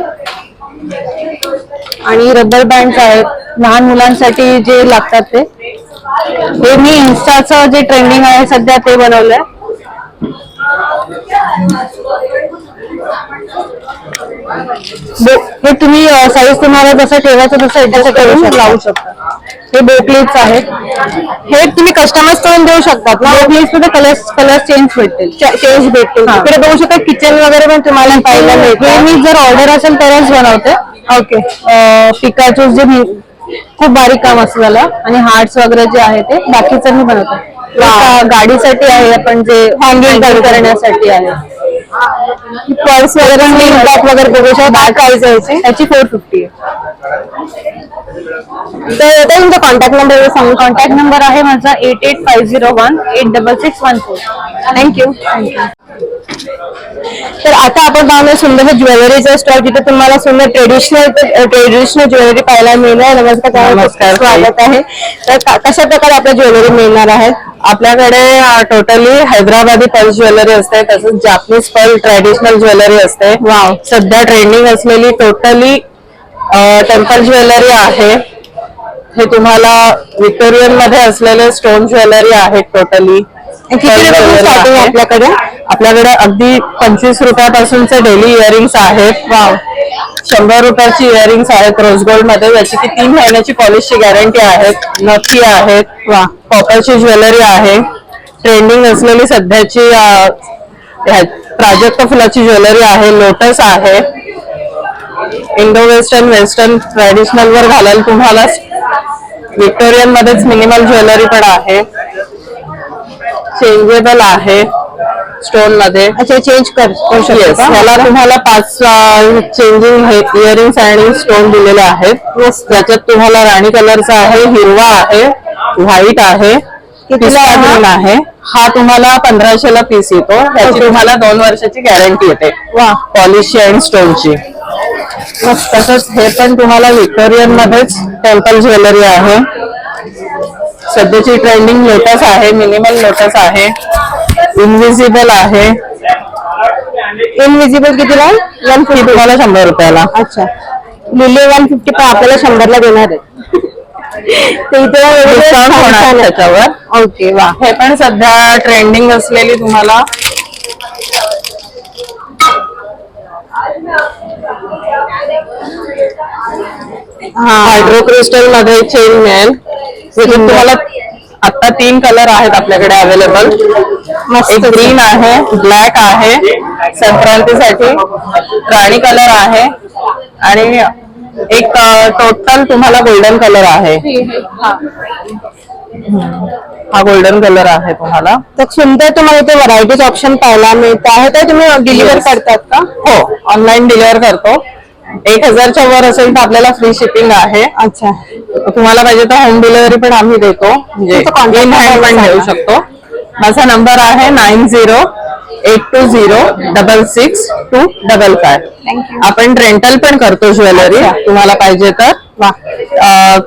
आणि रबर बँड्स आहेत लहान मुलांसाठी जे लागतात ते. हे मी इन्स्टाचं जे ट्रेंडिंग आहे सध्या ते बनवलंय. हे तुम्ही साईज तुम्हाला जसं ठेवायचं तसं ऍडजस्ट करून लावू शकता. हे बोकलीच आहेत. हे तुम्ही कस्टमाइज करून देऊ शकतात ना? बोकलीज मध्ये कलर चेंज भेटतील. चेंज भेटतील. हा. तिकडे बघू शकता किचन वगैरे पण तुम्हाला पाहायला हे मिळतं. मी जर ऑर्डर असेल तरच बनवते. ओके. पिकाचो जे खूप बारीक काम असतं त्याला आणि हार्ट्स वगैरे जे आहे ते बाकीचं मी बनवते. गाडीसाठी आहे, आपण जे हँगिंग करण्यासाठी आहे. पर्स वगैरे बॅग वगैरे बघू शकता. काय प्राइस आहे याची? त्याची 450 आहे. तर तुमचा कॉन्टॅक्ट नंबर सांगू? कॉन्टॅक्ट नंबर आहे माझा 8850186614. थँक्यू. तर आता आपण पाहणार सुंदर ज्वेलरीचा स्टॉल, जिथे तुम्हाला सुंदर ट्रेडिशनल ज्वेलरी पाहायला मिळणार. नमस्कार, स्वागत आहे. तर कशा प्रकारे आपल्या ज्वेलरी मिळणार आहेत? आपल्याकडे टोटली हैदराबादी पर्स ज्वेलरी असते, तसंच जापनीज पर्ल ट्रेडिशनल ज्वेलरी असते. वाव. सध्या ट्रेंडिंग असलेली टोटली टेम्पल ज्वेलरी आहे. हे तुम्हाला व्हिक्टोरियन मध्ये असलेले स्टोन ज्वेलरी आहेत. टोटली आपल्याकडे अगदी 25 रुपयापासूनचे डेली इयरिंग्स आहेत. वाव. 100 रुपयाची इयरिंग्स आहेत रोज गोल्ड मध्ये, ज्याची की 3 महिन्याची पॉलिशची गॅरंटी आहे. नथी आहेत. वा. कॉपरची ज्वेलरी आहे. ट्रेंडिंग असलेली सध्याची प्राजक्त फुलाची ज्वेलरी आहे. लोटस आहे. इंडो वेस्टर्न ट्रेडिशनल वर घालायला तुम्हाला व्हिक्टोरियन मध्येच मिनिमल ज्वेलरी पण आहे. चेंजेबल आहे स्टोन मध्ये. अच्छा, चेंज करू शकता. याला तुम्हाला 5 चेंजिंग इयरिंग्स आणि स्टोन दिलेले आहेत. ज्याच्यात तुम्हाला राणी कलरचा आहे, हिरवा आहे, व्हाईट आहे, पिस्ता ग्रीन आहे. हा तुम्हाला 1500 ला पीस येतो. याची तुम्हाला 2 वर्षाची गॅरंटी येते. वा. पॉलिशची आणि स्टोनची. तसंच हे पण तुम्हाला व्हिक्टोरियन मध्येच टेम्पल ज्वेलरी आहे. सध्याची ट्रेंडिंग लोटस आहे, मिनिमल लोटस आहे, इनविजिबल आहे. इनविजिबल कितीला? 150. तुम्हाला 100 रुपयाला. अच्छा. लिली 150 पण आपल्याला 100 ला देणार आहे. ते इथे डिस्काउंट होणार त्याच्यावर. ओके. वा. हे पण सध्या ट्रेंडिंग असलेली तुम्हाला हायड्रो क्रिस्टल मध्ये चेन मिळेल. तुम्हाला आता 3 कलर आहेत आपल्याकडे अवेलेबल. एक ग्रीन आहे, ब्लॅक आहे संक्रांतीसाठी, राणी कलर आहे आणि एक टोटल तुम्हाला गोल्डन कलर आहे. हा गोल्डन कलर आहे तुम्हाला. तर सुंदर तुम्हाला इथे व्हरायटीज ऑप्शन पाहायला मिळत आहे. तर तुम्ही डिलिव्हर करतात का? हो, ऑनलाईन डिलिव्हर करतो. 1000च्या वर असेल तर आपल्याला फ्री शिपिंग आहे. अच्छा, तुम्हाला पाहिजे तर होम डिलिव्हरी पण आम्ही देतो, म्हणजे इन हँड पण देऊ शकतो. माझा नंबर आहे 9082066255. आपण रेंटल पण करतो ज्वेलरी, तुम्हाला पाहिजे तर.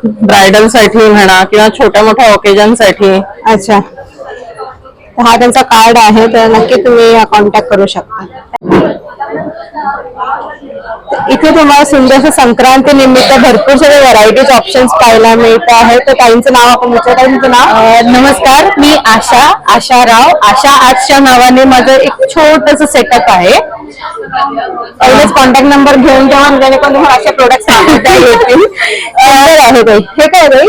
ब्रायडल साठी म्हणा किंवा छोट्या मोठ्या ओकेजन साठी. अच्छा, हा त्यांचा कार्ड आहे, तर नक्की तुम्ही कॉन्टॅक्ट करू शकता. इथे तुम्हाला सुंदर संक्रांती निमित्त भरपूर सगळे व्हरायटीज ऑप्शन्स पाहायला मिळत आहे. तर ताईंचं नाव आपण विचारता. ताईंचं नाव? नमस्कार, मी आशा राव. आशा आर्ट्सच्या नावाने माझं एक छोटस सेटअप आहे. पहिलेच कॉन्टॅक्ट नंबर घेऊन जेव्हा जेणेकरून तुम्हाला असे प्रोडक्ट सांगता येतील. आहे ताई, हे काय ताई?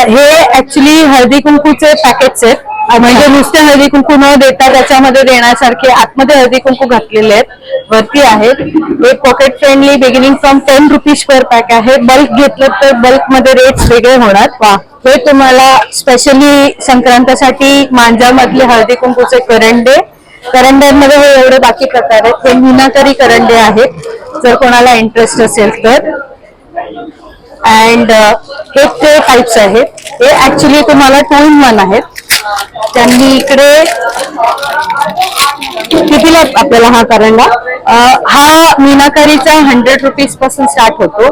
हे ऍक्च्युली हळदी कुंकूचे पॅकेट्स आहेत. म्हणजे नुसते हळदी कुंकू न देता त्याच्यामध्ये देण्यासारखे आतमध्ये हळदी कुंकू घातलेले आहेत, वरती आहेत. हे pocket friendly, beginning from 10 rupees per pack आहे. बल्क घेतलं तर बल्क मध्ये रेट्स वेगळे होणार. हे तुम्हाला स्पेशली संक्रांतीसाठी मांजामधले हळदी कुंकूचे करंड्यांमध्ये हे एवढे बाकी प्रकार आहेत. हे मीनाकरी करंडे आहेत, जर कोणाला इंटरेस्ट असेल तर. अँड हे ट्रे टाइप्स आहेत. हे ऍक्च्युली तुम्हाला 2 in 1 आहेत. त्यांनी इकडे कितीला आपल्याला हा करंडा? हा मीनाकरीचा 100 रुपीज पासून स्टार्ट होतो.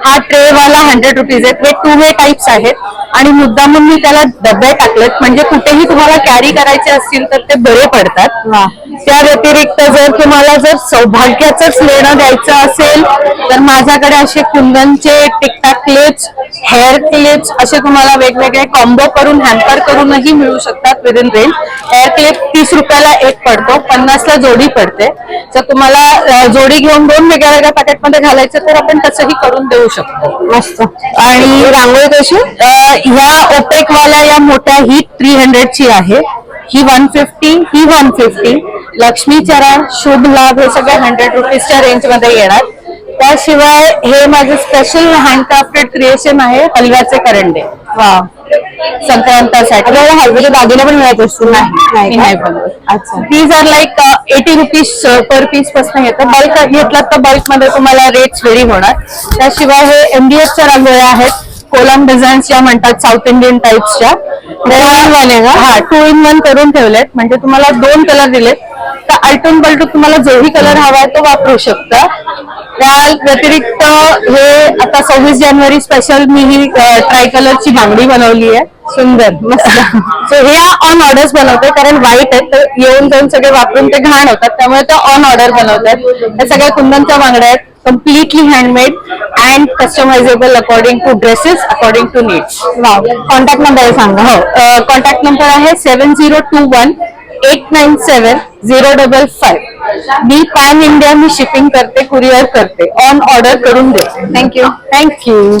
हा ट्रे वाला 100 रुपीज आहे. हे 2 way टाइप्स आहेत आणि मुद्दामून मी त्याला डबे टाकलेत, म्हणजे कुठेही तुम्हाला कॅरी करायचे असतील तर ते बरे पडतात. त्या व्यतिरिक्त जर तुम्हाला सौभाग्याचंच लेणं द्यायचं असेल तर माझ्याकडे असे कुंदनचे टिकटॅक क्लिप्स, हेअर क्लिप्स असे तुम्हाला वेगवेगळे कॉम्बो करून हॅम्पर करूनही मिळू शकतात with in range. Hair clip 30 रुपयाला एक पडतो, 50ला जोडी पडते. जर तुम्हाला जोडी घेऊन 2 वेगळ्या पॅकेटमध्ये घालायचं तर आपण तसंही करून देऊ शकतो. मस्त. आणि रांगोळी कशी? ह्या ओपेक वाल्या या मोठ्या ही 300 ची आहे. ही 150, ही 150. लक्ष्मी चरण, शुभ लाभ हे सगळे 100 रुपीजच्या रेंज मध्ये येणार. त्याशिवाय हे माझं स्पेशल हँडक्राफ्टेड क्रिएशन आहे, हलव्याचे करंडे. संक्रांतीसाठी हलव्याचे दागिने पण मिळत असतील? नाही बनवत. अच्छा, these are like 80 rupees per piece पासून येतं. बल्क घेतला तर बल्क मध्ये तुम्हाला रेट्स व्हेरी होणार. त्याशिवाय हे MDFच्या रांगोळ्या आहेत, कोलम डिझाईन्स ज्या म्हणतात, साऊथ इंडियन टाइप्सच्या. हा 2 in 1 करून ठेवलेत, म्हणजे तुम्हाला 2 कलर दिलेत तर आलटून पलटून तुम्हाला जोही कलर हवाय तो वापरू शकता. त्या व्यतिरिक्त हे आता 26 जानेवारी स्पेशल मी ही ट्राय कलरची बांगडी बनवली आहे, सुंदर मस्त. सो हे ऑन ऑर्डर्स बनवते, कारण व्हाईट आहेत तर येऊन जाऊन सगळे वापरून ते घाण होतात, त्यामुळे ते ऑन ऑर्डर बनवतात. त्या सगळ्या कुंदनच्या बांगड्या आहेत, completely handmade and customizable according to dresses, according to needs. Contact number सांगा. हो, कॉन्टॅक्ट नंबर आहे 7021-897-055. मी पॅन इंडिया मी शिपिंग करते, कुरिअर करते, ऑन ऑर्डर करून देते. थँक्यू.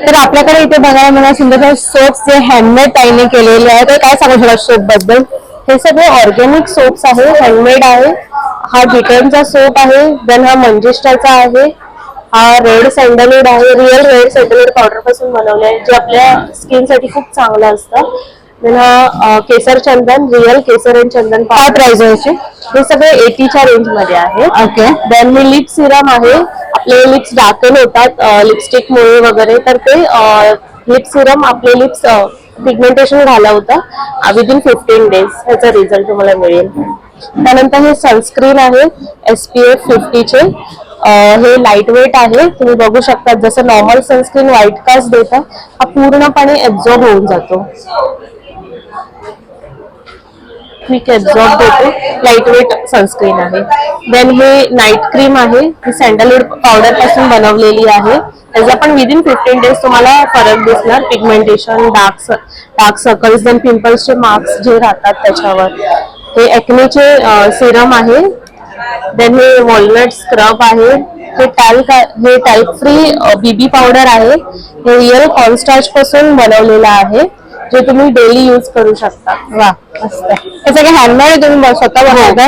तर आपल्याकडे इथे बघायला मला सुंदर सोप्स जे हँडमेड ताईने केलेले आहेत. तर काय सांगू शकता सोप बद्दल? हे सगळे ऑर्गॅनिक सोप्स आहे, हँडमेड आहे. हा डिटर्नचा सोप आहे, देन हा मंजिष्ठाचा आहे, हा रेड सँडलवूड आहे, रिअल रेड सँडलवूड पावडर पासून बनवले आहे, जे आपल्या स्किन साठी खूप चांगलं असतं. देन हा केसर चंदन, रिअल केसर अँड चंदन. काय प्राइस आहे? हे सगळे 80च्या रेंज मध्ये आहे. ओके. देन हे लिप सिरम आहे, आपले लिप्स डार्कन होतात लिपस्टिक मुळे वगैरे, तर ते लिप सिरम आपले लिप्स पिगमेंटेशन घालवतं विदिन 15 डेज. ह्याचा रिझल्ट तुम्हाला मिळेल. त्यानंतर हे सनस्क्रीन आहे SPF 50चे. हे लाईट वेट आहे, तुम्ही बघू शकता. जसं नॉर्मल सनस्क्रीन व्हाईट कास्ट देतं, हा पूर्णपणे ऍब्झॉर्ब होऊन जातो. क्विक ऍब्झॉर्ब देतो, लाईट वेट सनस्क्रीन आहे. देन हे नाईट क्रीम आहे, ही सँडलवूड पावडर पासून बनवलेली आहे. त्याचा पण विदिन 15 डेज तुम्हाला फरक दिसणार. पिगमेंटेशन, डार्क सर्कल्स, देन पिंपल्सचे मार्क्स जे राहतात त्याच्यावर. हे एक्नेचे सिरम आहे. देन हे वॉलनट स्क्रब आहे. हे टॅल्क फ्री BB पावडर आहे. हे रिअल कॉर्नस्टार्च पासून बनवलेलं आहे, जे तुम्ही डेली यूज करू शकता. वा, मस्त. हे सगळे हँडमेड तुम्ही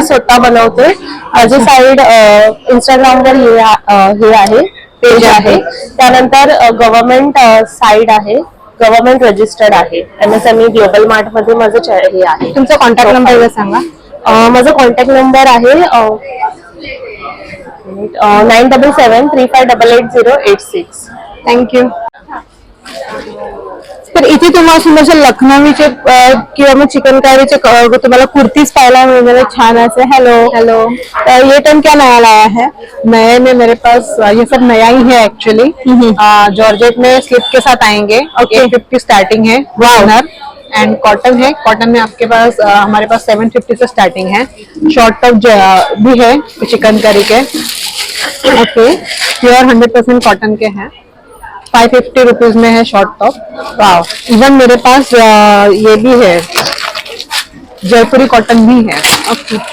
स्वतः बनवते. माझी साईड इंस्टाग्रामवर हे आहे, पेज आहे. त्यानंतर गव्हर्नमेंट साईड आहे, गव्हर्नमेंट रजिस्टर्ड आहे. MSME ग्लोबल मार्ट मध्ये माझं हे आहे. तुमचा कॉन्टॅक्ट नंबर सांगा. माझा कॉन्टॅक्ट नंबर आहे 97735888086. थँक्यू. तर इथे तुम्हाला सुंदरसे लखनवीचे किंवा मग चिकनकारीचे तुम्हाला कुर्तीज पाहायला मिळणार आहे छान असे. हेलो हेलो, ये टाइम क्या नया लाया है? नए में मेरे पास ये सब नया ही है एक्चुअली. जॉर्जेट में स्लिप के साथ आएंगे. 850 स्टार्टिंग है. वार्नर एंड कॉटन है. कॉटन में आपके पास हमारे पास 750 से स्टार्टिंग है. शॉर्ट टॉप भी है चिकनकारी के. ओके, प्योर 100% कॉटन के हैं. 550 रुपीज में है शॉर्ट टॉप. वाह, इवन मेरे पास ये भी है, जयपुरी कॉटन भी है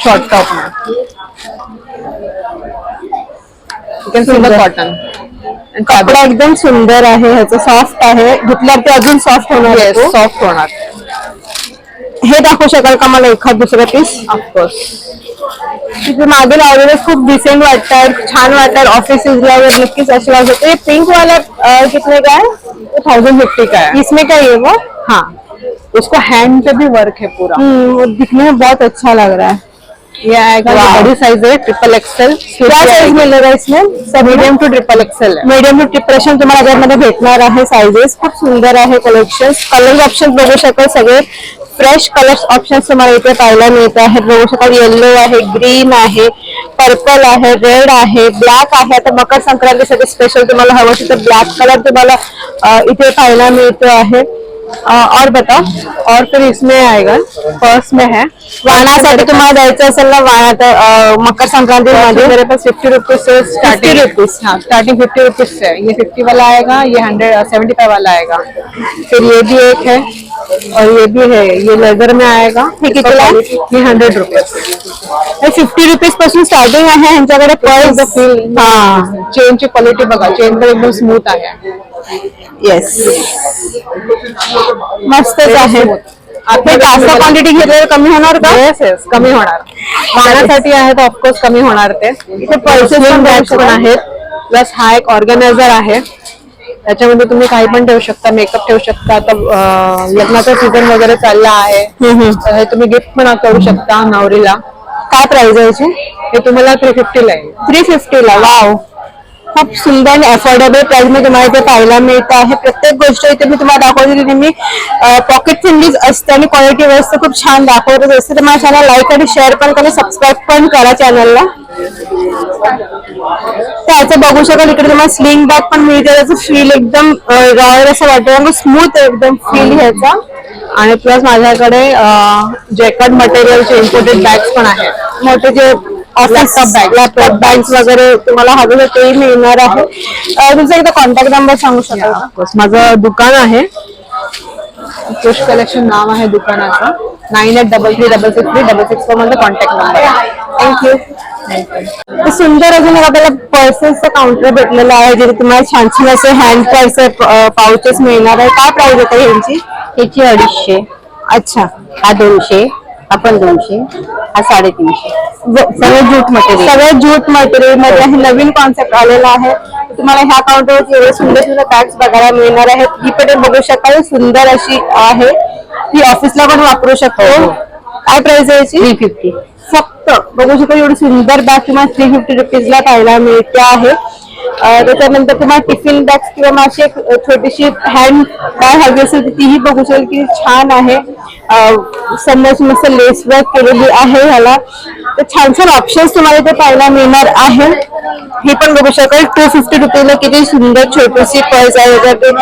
शॉर्ट टॉप में. You can see the cotton. कपडा एकदम सुंदर आहे, ह्याचं सॉफ्ट आहे, धुतल्यावर ते अजून सॉफ्ट होणार. सॉफ्ट होणार. हे दाखवू शकाल का मला एखाद दुसरं पीस? ऑफकोर्स. तिथे मागे लावलेले खूप डिसेंट वाटतात, छान वाटतात. ऑफिसेसला वगैरे नक्कीच असे लावू शकतो. ये पिंक वाला कितने का है? 1050 का है. इसमें क्या है वो? हाँ, उसको हैंड पे भी वर्क है पूरा. वो दिखने में बहुत अच्छा लग रहा है. ये आएगा, बड़ी साइज है, XXL. क्या साइज मिलेगा इसमें? मीडियम टू XXL है. मीडियम टू ट्रिपल तुम्हाला याच्यामध्ये भेटणार आहे. साइजेस खूप सुंदर आहे. कलेक्शन, कलर ऑप्शन बघू शकाल, सगळे फ्रेश कलर्स ऑप्शन्स तुम्हाला इथे पाहायला मिळत आहेत. बघू शकाल, येलो आहे, ग्रीन आहे, पर्पल आहे, रेड आहे, ब्लॅक आहे. आता मकर संक्रांतीसाठी स्पेशल तुम्हाला हवं असेल तर ब्लॅक कलर तुम्हाला इथे पाहायला मिळतो आहे. और बताओ. और फिर इसमें आएगा, पर्स में है. वाणासाठी तुम्हाला द्यायचं असेल ना वाणा, तर मकर संक्रांती मध्ये मेरे पास 50 रुपीज से स्टार्टिंग. 50 रुपीज. हाँ, स्टार्टिंग 50 रुपीज से. ये 50 वाला आएगा, ये 175 वाला आएगा. फिर ये भी एक है और ये भी है, ये लेदर में आएगा. हे कितीला आहे? ये 100 रुपीज. 50 रुपीज पासून स्टार्टिंग आहे ह्यांच्याकडे पर्स. हाँ, चेनची क्वालिटी बघा, चेन पण एकदम स्मूथ आहे. येस, मस्तच आहे. आपण जास्त क्वांटिटी घेतल्यावर कमी होणार का? येस येस, कमी होणार. वाहनासाठी आहेत ऑफकोर्स, कमी होणार ते. इथे पर्सेस बॅग्स पण आहेत. प्लस हा एक ऑर्गनायझर आहे, त्याच्यामध्ये तुम्ही काही पण ठेवू शकता, मेकअप ठेवू शकता. आता लग्नाचा सीझन वगैरे चालला आहे, तर हे तुम्ही गिफ्ट पण करू शकता नवरीला. काय प्राइस आहे याची? हे तुम्हाला 350 ला येईल. 350 ला. वाव, खूप सुंदर आणि अफोर्डेबल प्राइस मध्ये तुम्हाला इथे पाहायला मिळत आहे. प्रत्येक गोष्ट इथे मी तुम्हाला दाखवते नेहमी पॉकेट फ्रेंडलीच असते आणि क्वालिटी व्यवस्था खूप छान दाखवतच असते. तर माझ्या चॅनल लाईक आणि शेअर पण करा, सबस्क्राईब पण करा चॅनलला. त्याचं बघू शकाल, इकडे तुम्हाला स्लिंग बॅग पण मिळते. त्याचं फील एकदम रॉयल असं वाटतं, स्मूथ एकदम फील ह्याचा. आणि प्लस माझ्याकडे जॅकेट मटेरियलचे इम्पोर्टेड बॅग्स पण आहेत. मोठे जे ऑफिस लॅपटॉप बॅग्स वगैरे तुम्हाला हवे तर तेही मिळणार आहे. तुमचा एकदा कॉन्टॅक्ट नंबर सांगू शकाल? माझं दुकान आहे, कुश कलेक्शन नाव आहे दुकानाचं. 9833663664 माझा कॉन्टॅक्ट नंबर आहे. थँक्यू. सुंदर अजून आपल्याला पर्सेसचं काउंटर भेटलेलं आहे, जिथे तुम्हाला छान छान असे हँड पर्स पाउचेस मिळणार आहे. काय प्राइस येते ह्यांची? याची 250. अच्छा, हा 200, आपण 200, हा 350. सगळं ज्यूट मटेरियल. सगळं ज्यूट मटेरियल मध्ये हे नवीन कॉन्सेप्ट आलेला आहे. तुम्हाला ह्या काउंटरवरती एवढे सुंदर सुंदर बॅग्स बघायला मिळणार आहेत. ही पण बघू शकाल, सुंदर अशी आहे. ही ऑफिसला पण वापरू शकतो. काय प्राइस आहे याची? 350. फक्त बघू शकता, एवढी सुंदर बॅग तुम्हाला 350 रुपीजला पाहायला मिळते आहे. त्याच्यानंतर तुम्हाला टिफिन बॅग्स किंवा मग अशी एक छोटीशी हँड बॅग हवी असेल तर तीही बघू शकाल, की छान आहे. समोर मस्त लेस वर्क केलेली आहे ह्याला. तर छान छान ऑप्शन्स तुम्हाला इथे पाहायला मिळणार आहे. ही पण बघू शकाल 250 रुपीला किती सुंदर छोटीशी पर्स आहे, त्याच्यात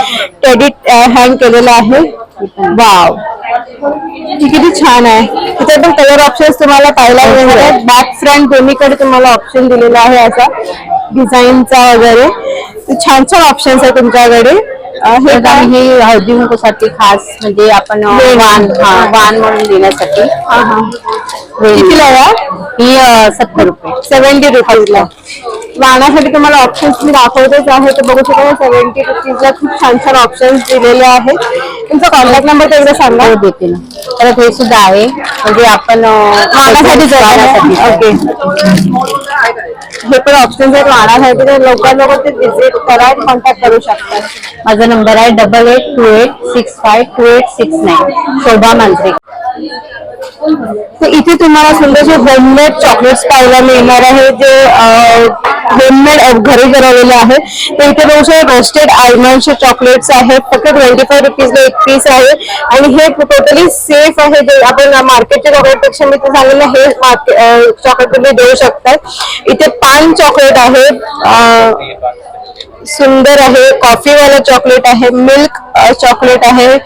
टेडी हँग केलेलं आहे. वाव, ही किती छान आहे. तिथे पण कलर ऑप्शन्स तुम्हाला पाहायला मिळणार आहे. बॅक फ्रंट दोन्हीकडे तुम्हाला ऑप्शन दिलेला आहे असा डिझाईनचा वगैरे. छान छान ऑप्शन्स आहे तुमच्याकडे. हे काय? हे हळदी कुंकूसाठी खास, म्हणजे आपण वाण म्हणून देण्यासाठी. कितीला आहे? ही 70 रुपये. 70 रुपीजला. वाणासाठी तुम्हाला ऑप्शन्स मी दाखवतच आहे, तर बघू शकता 70 रुपीजला खूप छान छान ऑप्शन्स दिलेले आहेत. तुमचा कॉन्टॅक्ट नंबर एकदा सांगा. हो, देते ना. परत हे सुद्धा आहे, म्हणजे आपण वाणासाठी. ओके, हे पण ऑप्शन्स आहेत वाणासाठी. तर लवकर ते विजिट करा, कॉन्टॅक्ट करू शकता. माझा नंबर आहे 8828652869. शोभा मांत्रे. तर इथे तुम्हाला सुंदरसे होममेड चॉकलेट्स पाहायला मिळणार आहे जे होममेड घरी बनवलेले आहे. तर इथे बघू रोस्टेड आल्मंडचे चॉकलेट्स आहेत, फक्त 25 रुपीजला एक पीस आहे आणि हे टोटली सेफ आहे. जे आपण मार्केटच्या चॉकलेटपेक्षा मी ते सांगितलं हे चॉकलेट तुम्ही देऊ शकता. इथे पान चॉकलेट आहे, सुंदर आहे, कॉफी वाला चॉकलेट आहे, मिल्क चॉकलेट आहे,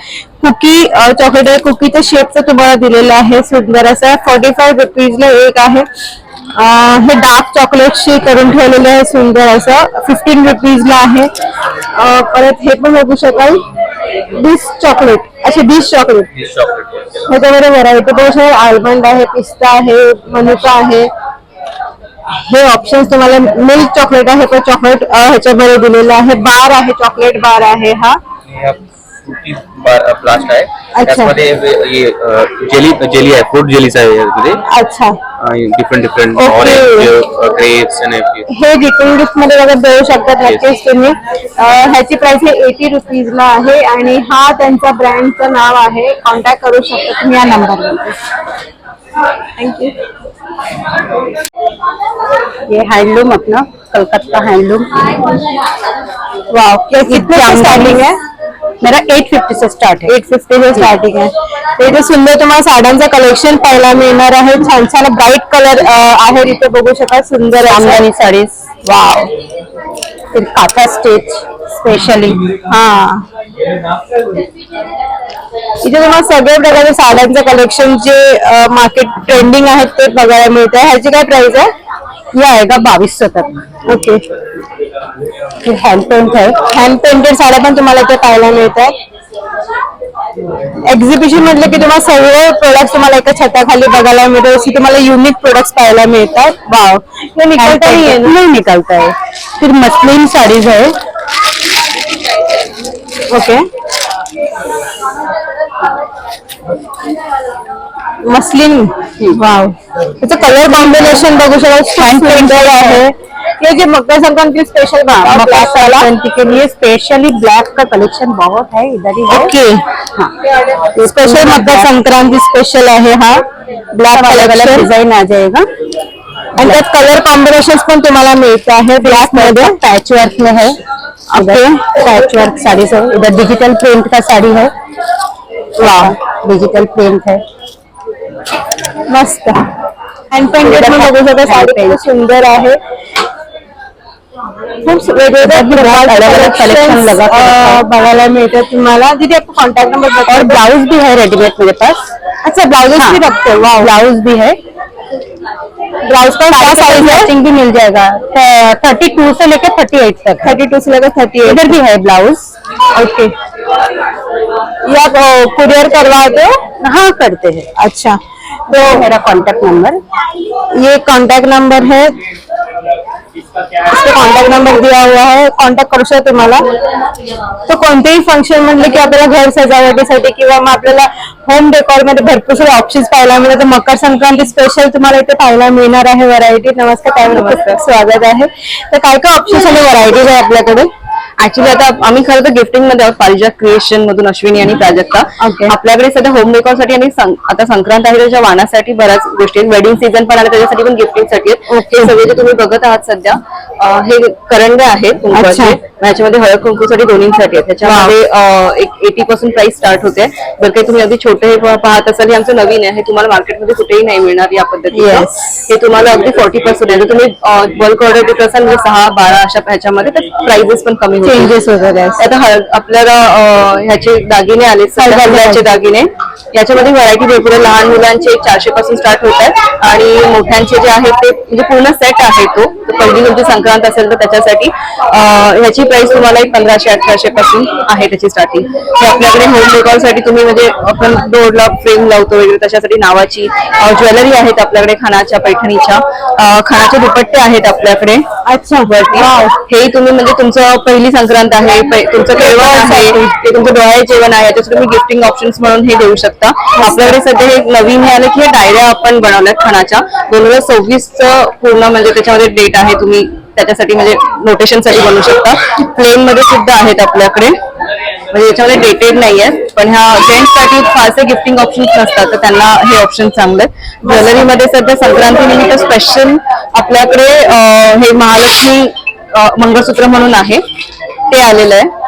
कुकी चॉकलेट आहे, कुकीच्या शेपचं तुम्हाला दिलेलं आहे सुंदर असं. 45 रुपीजला एक आहे. हे डार्क चॉकलेटशी करून ठेवलेले आहे सुंदर असं, 15 रुपीजला आहे. परत हे पण बघू शकाल डिश चॉकलेट, असे डिश चॉकलेट ह्याच्यामध्ये व्हरायटी बघू शकाल. आल्मंड आहे, पिस्ता आहे, मनुका आहे. हे ऑप्शन तुम्हाला मिल्क चॉकलेट आहे पण चॉकलेट ह्याच्यामध्ये दिलेलं आहे. बार आहे, चॉकलेट बार आहे हा. कुकी प्लास्ट आहे. त्यामध्ये जेली आहे, फ्रूट जेलीज आहे यामध्ये. अच्छा, डिफरंट Okay. ऑरेंज ग्रेप्स आणि हे डिफरंट गिफ्ट मध्ये वगैरे देऊ शकतात नक्कीच तुम्ही. ह्याची प्राइस 80 रुपीजला आहे आणि हा त्यांचा ब्रँडचं नाव आहे. कॉन्टॅक्ट करू शकता तुम्ही या नंबरवर. थँक्यू. ये हैंडलूम अपना कलकत्ता हैंडलूम। वाह, कितने से स्टार्टिंग है? मेरा 850 से स्टार्ट है। 850 से स्टार्टिंग आहे. तर इथे सुंदर तुम्हाला साड्यांचं कलेक्शन पाहायला मिळणार आहे. छान छान ब्राईट कलर आहे इथे बघू शकाल. सुंदर आमदानी साड़ीज, वाव, फिर काथा स्टेच स्पेशली। हा, इथे तुम्हाला सगळ्या प्रकारचे साड्यांचं कलेक्शन जे मार्केट ट्रेंडिंग आहेत ते बघायला मिळत आहे. ह्याची काय प्राइस आहे? ये आएगा 2200 तक। ओके, फिर हैंड पेंट है, हँड पेंटेड साड्या पण तुम्हाला इथे पाहायला मिळतात. एक्झिबिशन म्हटलं की तुम्हाला सगळे प्रोडक्ट्स तुम्हाला एका छताखाली बघायला मिळतात. अशी तुम्हाला युनिक प्रोडक्ट्स पाहायला मिळतात. वाव, हे निकलता नहीं निकलता है। फिर मसलिन साड़ीज है, ओके, मसलिन. वाव, त्याचं कलर कॉम्बिनेशन बघू शकता. हँड पेंटेड आहे. ये जो मकर संक्रांति स्पेशल मकर संक्रांति के लिए स्पेशली ब्लैक का कलेक्शन बहुत है, इधर ही है। ओके, हाँ, स्पेशल मकर संक्रांति स्पेशल आहे हा. ब्लॅक अलग अलग कलर डिजाइन आ जाएगा। आणि त्यात कलर कॉम्बिनेशन पण तुम्हाला मिळत आहे ब्लॅक मध्ये. पैच वर्क में है, ओके, पैच वर्क साड़ी है। इधर डिजिटल प्रिंट का साड़ी है, वाह, डिजिटल प्रिंट है, मस्त. हँड पेंटेड पण बघू शकता. साडी खूप सुंदर आहे. खूप वेगवेगळे अलग कलेक्शन लगा के रखा है। बघायला मिळतात तुम्हाला. दीदी आपका कॉन्टैक्ट नंबर बताओ. और ब्लाउज भी है रेडीमेड मेरे पास। अच्छा, ब्लाउजेस भी रखते हो? वाह, ब्लाउज भी है, ब्लाउज का क्या साइज है? मैचिंग भी मिल जाएगा। 32 से लेकर 38 तक। 32 से लेकर 38. इधर भी है ब्लाउज। ओके, ये आप कुरियर करवाते हो? हाँ, करते हैं। अच्छा, तो मेरा कांटेक्ट नंबर, ये कांटेक्ट नंबर है, इसपे कॉन्टॅक्ट नंबर दिया हुआ है. कॉन्टॅक्ट करू शकता तुम्हाला. तर कोणतेही फंक्शन म्हणले की आपल्याला घर सजावटीसाठी किंवा मग आपल्याला होम डेकोर मध्ये भरपूर सारे ऑप्शन्स पाहायला मिळतात. तर मकर संक्रांती स्पेशल तुम्हाला इथे पाहायला मिळणार आहे व्हरायटी. नमस्कार, त्यामध्ये स्वागत आहे. तर काय काय ऑप्शन्स आणि व्हरायटीज आहे आपल्याकडे? ऍक्च्युली आता आम्ही खरं तर गिफ्टिंग मध्ये आहोत. पारिजात क्रिएशन मधून अश्विनी आणि प्राजक्ता. Okay. आपल्याकडे सध्या होम डेकोर साठी आणि आता संक्रांत आहे त्याच्या वाणासाठी बऱ्याच गोष्टी आहेत. वेडिंग सीझन पण आला त्याच्यासाठी पण गिफ्टिंग साठी आहेत. Okay. सगळे जे तुम्ही बघत आहात सध्या हे करंडे आहेत कुंकवाचे. अच्छा. याच्यामध्ये हळद कुंकूसाठी दोन्हीसाठी आहेत. त्याच्यामध्ये एक 80 पासून प्राइस स्टार्ट होते. जर काही तुम्ही अगदी छोटे हे पाहत असाल, हे आमचं नवीन आहे. हे तुम्हाला मार्केटमध्ये कुठेही नाही मिळणार या पद्धतीने. Yes. हे तुम्हाला अगदी 40% आहे. जर तुम्ही बल्क ऑर्डर देत असाल म्हणजे 6-12 अशा ह्याच्यामध्ये तर प्राइसेस पण कमी होतील. चेंजेस वगैरे आता आपल्याला ह्याचे दागिने आले, हळदचे दागिने. याच्यामध्ये व्हरायटी भरपूर आहे. लहान मुलांचे 400 पासून स्टार्ट होत आहेत आणि मोठ्यांचे जे आहेत ते म्हणजे पूर्ण सेट आहे तो. पहिली तुमची संक्रांत असेल तर त्याच्यासाठी ह्याची प्राइस तुम्हाला एक 1500-1800 पासून आहे त्याची स्टार्टिंग. हे आपल्याकडे होम डेकोर साठी तुम्ही म्हणजे आपण डोरला फ्रेम लावतो वगैरे त्याच्यासाठी नावाची ज्वेलरी आहेत आपल्याकडे. खानाच्या, पैठणीच्या, खानाचे दुपट्टे आहेत आपल्याकडे. अच्छा, वरती हे तुम्ही म्हणजे तुमचं पहिली संक्रांत आहे, तुमचं केळवण आहे, ते तुमचं डोळे जेवण आहे, त्याच्यात तुम्ही गिफ्टिंग ऑप्शन्स म्हणून हे देऊ शकता. आपल्याकडे सध्या हे नवीन हे आलं की हे डायऱ्या आपण बनवल्यात खानाच्या. 2026 पूर्ण म्हणजे त्याच्यामध्ये डेट आहे. तुम्ही त्याच्यासाठी म्हणजे नोटेशन साठी बनवू शकता. प्लेन मध्ये सुद्धा आहेत आपल्याकडे. म्हणजे याच्यामध्ये डेटेड नाहीये, पण ह्या जेंट्स साठी फारसे गिफ्टिंग ऑप्शन नसतात, तर त्यांना हे ऑप्शन चांगलं आहे. ज्वेलरीमध्ये सध्या संक्रांती निमित्त स्पेशल आपल्याकडे हे महालक्ष्मी मंगळसूत्र म्हणून आहे, ते आलेलं आहे.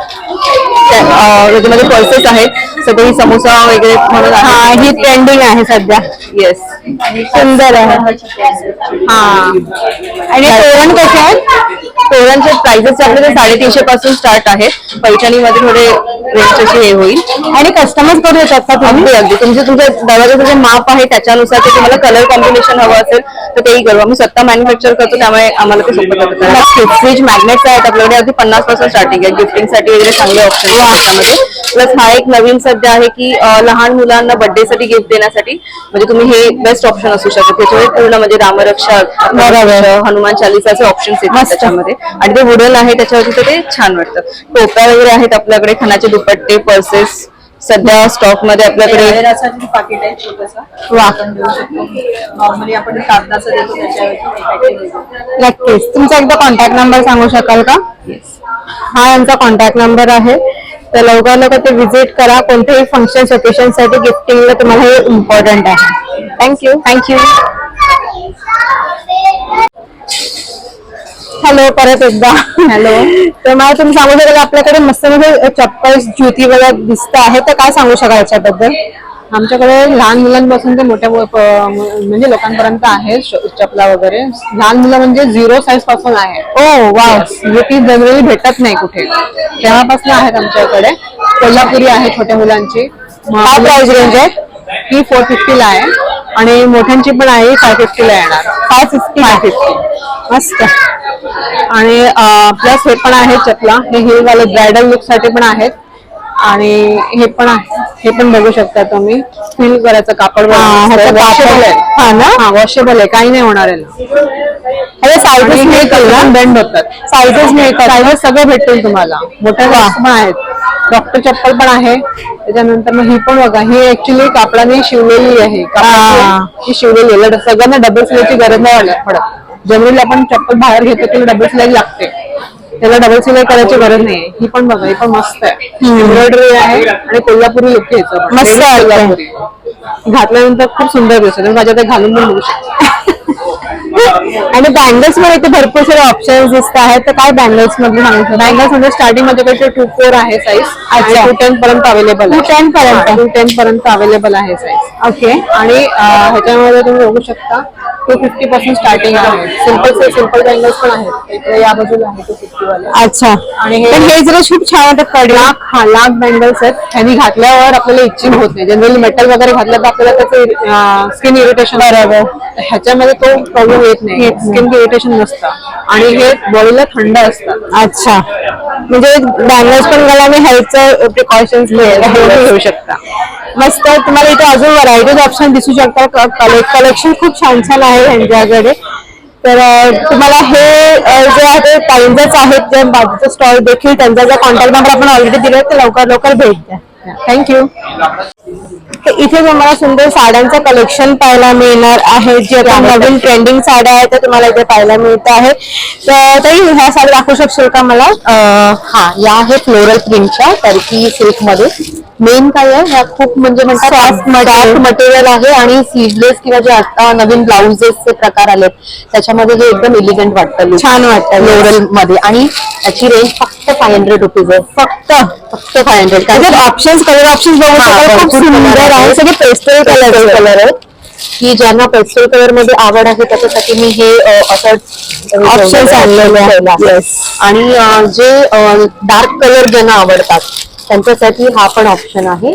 त्याच्यामध्ये पर्सेस आहेत, सगळी समोसा वगैरे म्हणून आहे. ही ट्रेंडिंग आहे सध्या. येस, सुंदर आहे. हा, आणि तोरण कसे आहेत? तोरणचे प्राइसेस आपल्याकडे 350 पासून स्टार्ट आहेत. पैठणीमध्ये थोडे रेंज अशी हे होईल. आणि कस्टमाइज करू येतात का तुम्ही? अगदी तुमच्या दरवाजाचं जे माप आहे त्याच्यानुसार ते तुम्हाला कलर कॉम्बिनेशन हवं असेल तर तेही करू. आम्ही स्वतः मॅन्युफॅक्चर करतो, त्यामुळे आम्हाला ते सोपं जातं. फ्रीज मॅग्नेट्स आहेत आपल्याकडे, अगदी 50 पासून स्टार्टिंग आहे. गिफ्टिंग साठी वगैरे चांगले ऑप्शन आहे त्याच्यामध्ये. प्लस हा एक नवीन सध्या आहे की लहान मुलांना बर्थडे साठी गिफ्ट देण्यासाठी म्हणजे तुम्ही हे बेस्ट ऑप्शन असू शकतो. त्याच्यामध्ये पूर्ण म्हणजे रामरक्षा, हनुमान चालीसाचे ऑप्शन्स येतात त्याच्यामध्ये, आणि ते वुडन आहे त्याच्यावरती, तर ते छान वाटतं. टोप्या वगैरे आहेत आपल्याकडे, खणाचे दुपट्टे, पर्सेस सध्या स्टॉक मध्ये आपल्याकडे. पाकिट आहे छोटंसं, आपण देऊ शकतो. नॉर्मली आपण कागदाचं देतो त्याच्यावरती. नक्कीच. तुमचा एकदा कॉन्टॅक्ट नंबर सांगू शकाल का? हा यांचा कॉन्टॅक्ट नंबर आहे, तर लवकर ते विजिट करा. कोणत्याही फंक्शन ओकेशन साठी गिफ्टिंगला तुम्हाला हे इम्पॉर्टंट आहे. थँक्यू. हॅलो, परत एकदा हॅलो. तर मला तुम्ही सांगू शकाल आपल्याकडे मस्त मध्ये चप्पल, ज्युती वगैरे दिसत आहे, तर काय सांगू शकाल याच्याबद्दल? आमच्याकडे लहान मुलांपासून ते मोठ्या म्हणजे लोकांपर्यंत आहे चपला वगैरे. लहान मुलं म्हणजे 0 साईज पासून आहे. ओ वा, म्हणजे ती जनरली भेटत नाही कुठे, तेव्हापासून आहेत आमच्याकडे. कोल्हापुरी आहे छोट्या मुलांची. काय प्राइस रेंज आहे? ही 450 ला आहे, आणि मोठ्यांची पण आहे 550 ला येणार. 550. मस्त. आणि प्लस हे पण आहे चपला, हे हिल वाले ब्रायडल लुक साठी पण आहेत. आणि हे पण आहे, हे पण बघू शकता तुम्ही. फील करायचं कापड वॉशेबल आहे. हा ना, हा वॉशेबल आहे, काही नाही होणार आहे. साईजेस मिळतील, बेंड होतात. साईजेस मिळतात, साईजेस सगळे भेटतील तुम्हाला. मोठ्या पण आहेत, डॉक्टर चप्पल पण आहे. त्याच्यानंतर मग ही पण बघा, ही ऍक्च्युली कापडाने शिवलेली आहे. ही शिवलेली आहे. सगळ्यांना डबल सिलाईची गरज नाही पडत. जनरली आपण चप्पल बाहेर घेतो त्याला डबल सिलाई लागते, त्याला डबल सिलाई करायची गरज नाहीये. ही पण बघा, ही पण मस्त आहे. एम्ब्रॉयडरी आहे आणि कोल्हापुरी लुक घ्यायचं. मस्त आहे. कोल्हापुरी घातल्यानंतर खूप सुंदर दिसतं. माझ्या ते घालून पण बघू शकतो. आणि बँगल्स मध्ये इथे भरपूर सारे ऑप्शन्स दिसत आहेत, तर काय बँगल्स मध्ये सांगू शकता? बँगल्स मध्ये स्टार्टिंग माझ्याकडे 2-4 आहे साईज. अच्छा. 210 पर्यंत अवेलेबल आहे. 210 पर्यंत? 210 पर्यंत अवेलेबल आहे साईज. ओके. आणि ह्याच्यामध्ये तुम्ही बघू शकता 250 पासून स्टार्टिंग आहे. सिंपल बँगल्स पण आहेत. इकडे या बाजूला आहे 250 वाले. अच्छा. आणि पण हे जरा खूप छान वाटत लाख बँगल्स आहेत. ह्यांनी घातल्यावर आपल्याला इचिंग होत नाही. जनरली मेटल वगैरे घातलं तर आपल्याला त्याचं स्किन इरिटेशन. बरोबर. ह्याच्यामध्ये तो प्रॉब्लेम येत नाही, स्किन इरिटेशन नसतं, आणि हे बॉडीला थंड असतात. अच्छा, म्हणजे बँगल्स पण मला मी हेल्थचं प्रिकॉशन्स घेऊ शकता. मस्त. तुम्हाला इथे अजून व्हरायटीज ऑप्शन दिसू शकतात. कलेक्शन खूप छान छान आहे यांच्याकडे. तर तुम्हाला हे जे आहे ताईंचंच आहेत, जे बाजूचा स्टॉल देखील त्यांचा जर कॉन्टॅक्ट नंबर आपण ऑलरेडी दिला तर लवकर भेट द्या. थँक्यू. इथे तुम्हाला सुंदर साड्यांचं कलेक्शन पाहायला मिळणार आहे, जे आता नवीन ट्रेंडिंग साड्या आहेत त्या तुम्हाला इथे पाहायला मिळत आहे. तर ताई, ह्या साड्या दाखवू शकशील का मला? हा, या आहे फ्लोरल प्रिंटच्या टर्की सिल्क मध्ये. मेन काय आहे, ह्या खूप म्हणजे सॉफ्ट मटेरियल आहे, आणि स्लीवलेस किंवा जे आता नवीन ब्लाउजेसचे प्रकार आले त्याच्यामध्ये हे एकदम एलिगंट वाटतं, छान वाटतं फ्लोरल मध्ये. आणि याची रेंज फक्त 500 रुपीज आहे. फक्त 500. त्याच्यात ऑप्शन्स, कलर ऑप्शन्स बघू शकाल, खूप सुंदर आहे. सगळे पेस्टल कलर आहेत. की ज्यांना पेस्टल कलर मध्ये आवड आहे त्याच्यासाठी मी हे असं ऑप्शन्स आणलेले आहेत. आणि जे डार्क कलर ज्यांना आवडतात त्यांच्यासाठी हा पण ऑप्शन आहे.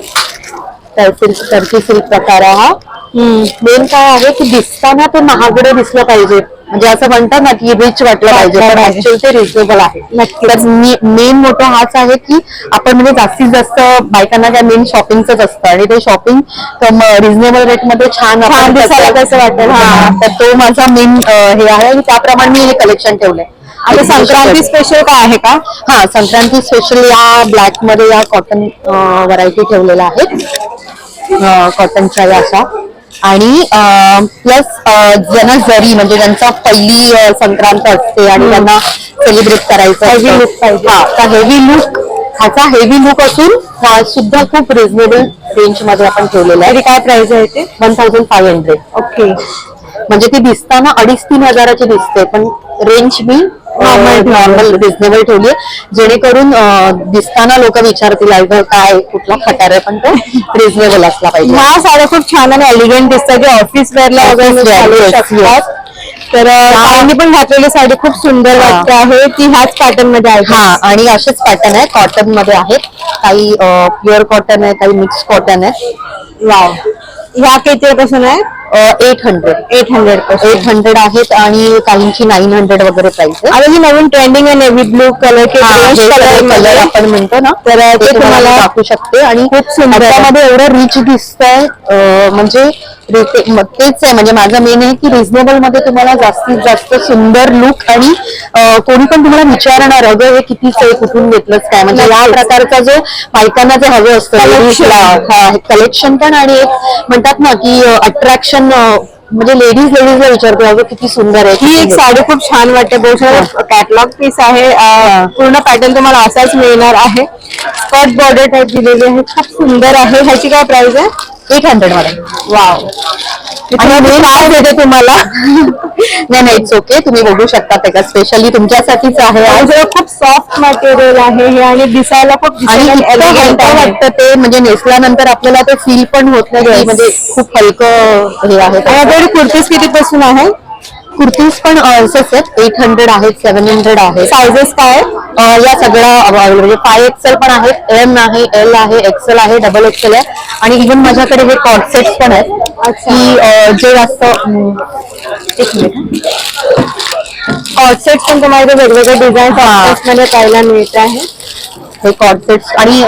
टर्की सिल्क प्रकार हा. मेन काय आहे की दिसताना ते महागडे दिसलं पाहिजे, म्हणजे असं म्हणतात ना की रिच वाटलं पाहिजे, पण ऍक्च्युअली ते रिजनेबल आहे. तर मेन मोठा हाच आहे की आपण म्हणजे जास्तीत जास्त बायकांना त्या मेन शॉपिंगच असतं, आणि ते शॉपिंग रिजनेबल रेट मध्ये छान दिसायला कसं वाटेल. तर तो माझा मेन हे आहे, आणि त्याप्रमाणे मी हे कलेक्शन ठेवलंय. आणि संक्रांती स्पेशल काय आहे का? हा, संक्रांती स्पेशल या ब्लॅक मध्ये या कॉटन व्हरायटी ठेवलेल्या आहेत, कॉटनच्या या अशा. आणि प्लस ज्यांना जरी म्हणजे ज्यांचा पहिली संक्रांत असते आणि त्यांना सेलिब्रेट करायचं हेवी लुक ह्याचा हेवी लुक असून हा सुद्धा खूप रिझनेबल रेंज मध्ये आपण ठेवलेला आहे. काय प्राइस आहे ते? 1500. ओके. म्हणजे ती दिसताना 2,500-3 हजाराची दिसते, पण रेंज मी नॉर्मल रिझनेबल ठेवली आहे, जेणेकरून दिसताना लोक विचारतील अगं काय कुठला खटार आहे, पण तो रिझनेबल असला पाहिजे. ह्या साड्या खूप छान आणि एलिगंट दिसतात, की ऑफिस वेअरला वगैरे घालू शकतात. तर ताईंनी पण घातलेली साडी खूप सुंदर वाटते आहे, ती ह्याच पॅटर्न मध्ये आहे. हा, आणि असेच पॅटर्न आहे, कॉटन मध्ये आहेत, काही प्युअर कॉटन आहे, काही मिक्स कॉटन आहे. वाव. ह्या किती पासून आहे? 800 आहेत आणि काहींची 900 वगैरे प्राइस आहे. आता जी नवीन ट्रेंडिंग आहे नेव्ही ब्लू कलर कलर आपण म्हणतो ना, तर ते तुम्हाला दाखवू शकते. आणि खूप सुंदर त्यामध्ये एवढं रिच दिसतंय, म्हणजे तेच आहे, म्हणजे माझं मेन आहे की रिझनेबल मध्ये तुम्हाला जास्तीत जास्त सुंदर लुक, आणि कोणी पण तुम्हाला विचारणार अगं हे कितीच आहे, कुठून घेतलंच काय, म्हणजे या प्रकारचा जो बायकांना जे हवं असतं कलेक्शन पण, आणि एक म्हणतात ना की अट्रॅक्शन, म्हणजे लेडीजला विचारतो अगं किती सुंदर आहे. ही एक साडी खूप छान वाटते, बहुत कॅटलॉग पीस आहे. पूर्ण पॅटर्न तुम्हाला असाच मिळणार आहे. स्कर्ट बॉर्डर टाइप दिलेली आहे, खूप सुंदर आहे. ह्याची काय प्राइस आहे? 800 मध्ये. वाव. काय देते तुम्हाला? नाही, इट्स ओके, तुम्ही बघू शकता, त्याच्यात स्पेशली तुमच्यासाठीच आहे. खूप सॉफ्ट मटेरियल आहे हे, आणि दिसायला खूप आणि एलिगंट वाटतं ते, म्हणजे नेसल्यानंतर आपल्याला ते फील पण होत नाही, म्हणजे खूप हलकं हे आहे. आणि कुर्तीज किती पासून आहे? कुर्तीज पण असेच आहेत, 800 आहेत, 700 आहेत. सायझेस काय? या सगळ्या म्हणजे 5XL पण आहेत, M आहे, L आहे, XL आहे, XXL आहे, आणि इव्हन माझ्याकडे हे कॉर्ड सेट्स पण आहेत, की जे जास्त कॉर्ड सेट पण तुम्हाला वेगवेगळे डिझाईन मध्ये पाहायला मिळत आहे. हे कॉर्ड सेट्स. आणि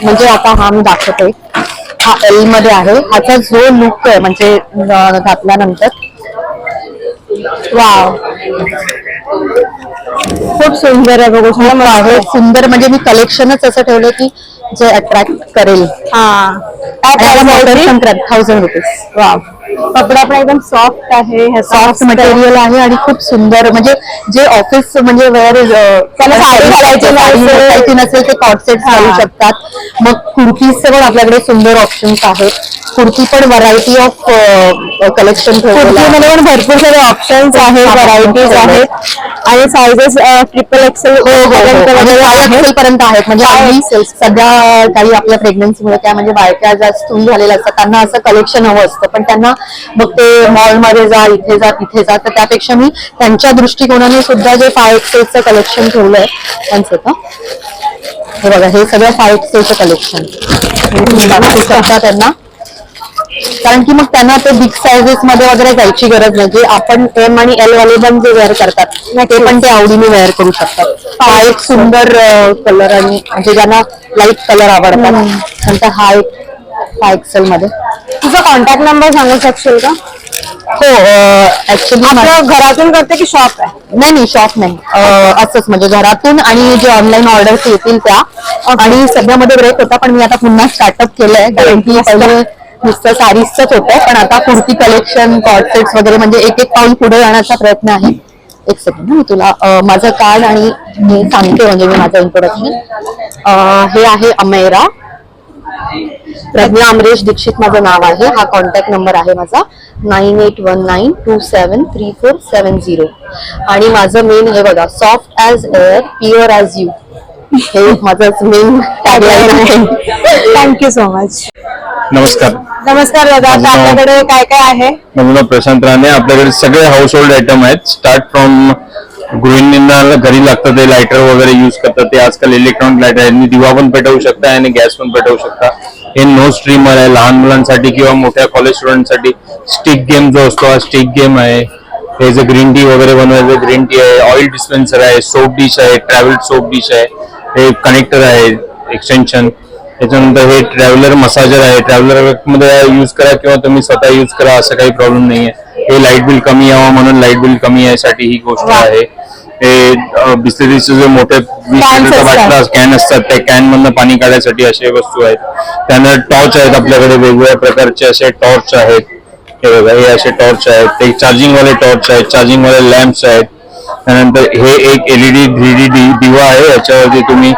म्हणजे आता हा मी दाखवते, हा L मध्ये आहे. ह्याचा जो लुक आहे म्हणजे घातल्यानंतर, वाव, खूप सुंदर आहे. बघू आहे सुंदर, म्हणजे मी कलेक्शनच असं ठेवलं की जे अट्रॅक्ट करेल. संक्रांत 1000 रुपीज. वाव. कपडा पण एकदम सॉफ्ट आहे, सॉफ्ट मटेरियल आहे, आणि खूप सुंदर, म्हणजे जे ऑफिस म्हणजे वेअर त्याला साडी घालायची नसेल ते कॉर्ड सेट घालू शकतात. मग कुर्तीजचे पण आपल्याकडे सुंदर ऑप्शन्स आहेत. कुर्ती पण व्हरायटी ऑफ कलेक्शन कुर्तीमध्ये पण भरपूर सारे ऑप्शन्स आहेत, व्हरायटीज आहेत, आणि सायझेस XXL पर्यंत आहेत. म्हणजे आम्ही सध्या काही आपल्या प्रेग्नन्सीमुळे काय, म्हणजे बायका जास्त स्थूल झालेल्या असतात, त्यांना असं कलेक्शन हवं असतं, पण त्यांना मग ते मॉलमध्ये जा, इथे जा, तिथे जा, तर त्यापेक्षा मी त्यांच्या दृष्टिकोनाने सुद्धा जे 5XLचं कलेक्शन ठेवलंय त्यांचं. हे बघा, हे सगळं 5XLचं कलेक्शन दाखवू शकता त्यांना, कारण की मग त्यांना ते बिग सायझेस मध्ये वगैरे जायची गरज नाही. जे आपण M आणि L वाले पण जे वेअर करतात ते पण ते आवडीने वेअर करू शकतात. हा एक सुंदर कलर, आणि म्हणजे ज्यांना लाईट कलर आवडतात नंतर हा एक 5XL मध्ये. तुझा कॉन्टॅक्ट नंबर सांगू शकशील का? हो, ऍक्च्युली घरातून करते की शॉप आहे? नाही, शॉप नाही, असंच म्हणजे घरातून, आणि जे ऑनलाईन ऑर्डर्स येतील त्या. आणि सध्यामध्ये ब्रेक होता, पण मी आता पुन्हा स्टार्टअप केलंय, कारण की पहिले नुसतं साडीजच होतं, पण आता कुर्ती कलेक्शन, कॉर्ड सेट्स वगैरे, म्हणजे एक पाऊल पुढे जाण्याचा प्रयत्न आहे. एक सेकंड, मी तुला माझं कार्ड आणि मी सांगते, म्हणजे मी माझं इंट्रोडक्शन. हे आहे अमेरा प्रज्ञा अमरेश दीक्षित माझं नाव आहे. हा कॉन्टॅक्ट नंबर आहे माझा 9819273470. आणि माझं मेन हे बघा, soft as air, pure as you, हे माझं मेन टॅगलाईन आहे. Thank you so much. नमस्कार दादा, आपल्याकडे काय काय आहे? माझं नाव प्रशांत राणे. आपल्याकडे सगळे हाऊस होल्ड आयटम आहेत, स्टार्ट फ्रॉम गृहिणींना घरी लागतं ते लायटर वगैरे युज करतात, ते आजकाल इलेक्ट्रॉनिक लायटर आहे, दिवा पण पेटवू शकता आणि गॅस पण पेटवू शकता. हे नो स्ट्रीमर आहे, लहान मुलांसाठी किंवा मोठ्या कॉलेज स्टुडंटसाठी. स्टिक गेम जो असतो हा स्टिक गेम आहे. हे जे ग्रीन टी वगैरे बनवायचं ग्रीन टी आहे. ऑइल डिस्पेन्सर आहे, सोप डिश आहे, ट्रॅव्हल सोप डिश आहे, हे कनेक्टर आहे, एक्सटेन्शन. त्याच्यानंतर हे ट्रॅव्हलर मसाजर आहे, ट्रॅव्हलर मध्ये युज करा किंवा तुम्ही स्वतः युज करा, असं काही प्रॉब्लेम नाहीये. हे लाईट बिल कमी यावं म्हणून लाईट बिल कमी यासाठी ही गोष्ट आहे. हे बिस्लरीचे जे मोठे 20 लिटरचा बाटला कॅन असतात, त्या कॅन मधनं पाणी काढण्यासाठी असे वस्तू आहेत. त्यानंतर टॉर्च आहेत, आपल्याकडे वेगवेगळ्या प्रकारचे असे टॉर्च आहेत. हे बघा, हे असे टॉर्च आहेत, ते चार्जिंग वाले टॉर्च आहेत, चार्जिंग वाले लॅम्प्स आहेत. त्यानंतर हे एक LED 3D दिवा आहे, याच्यावरती तुम्ही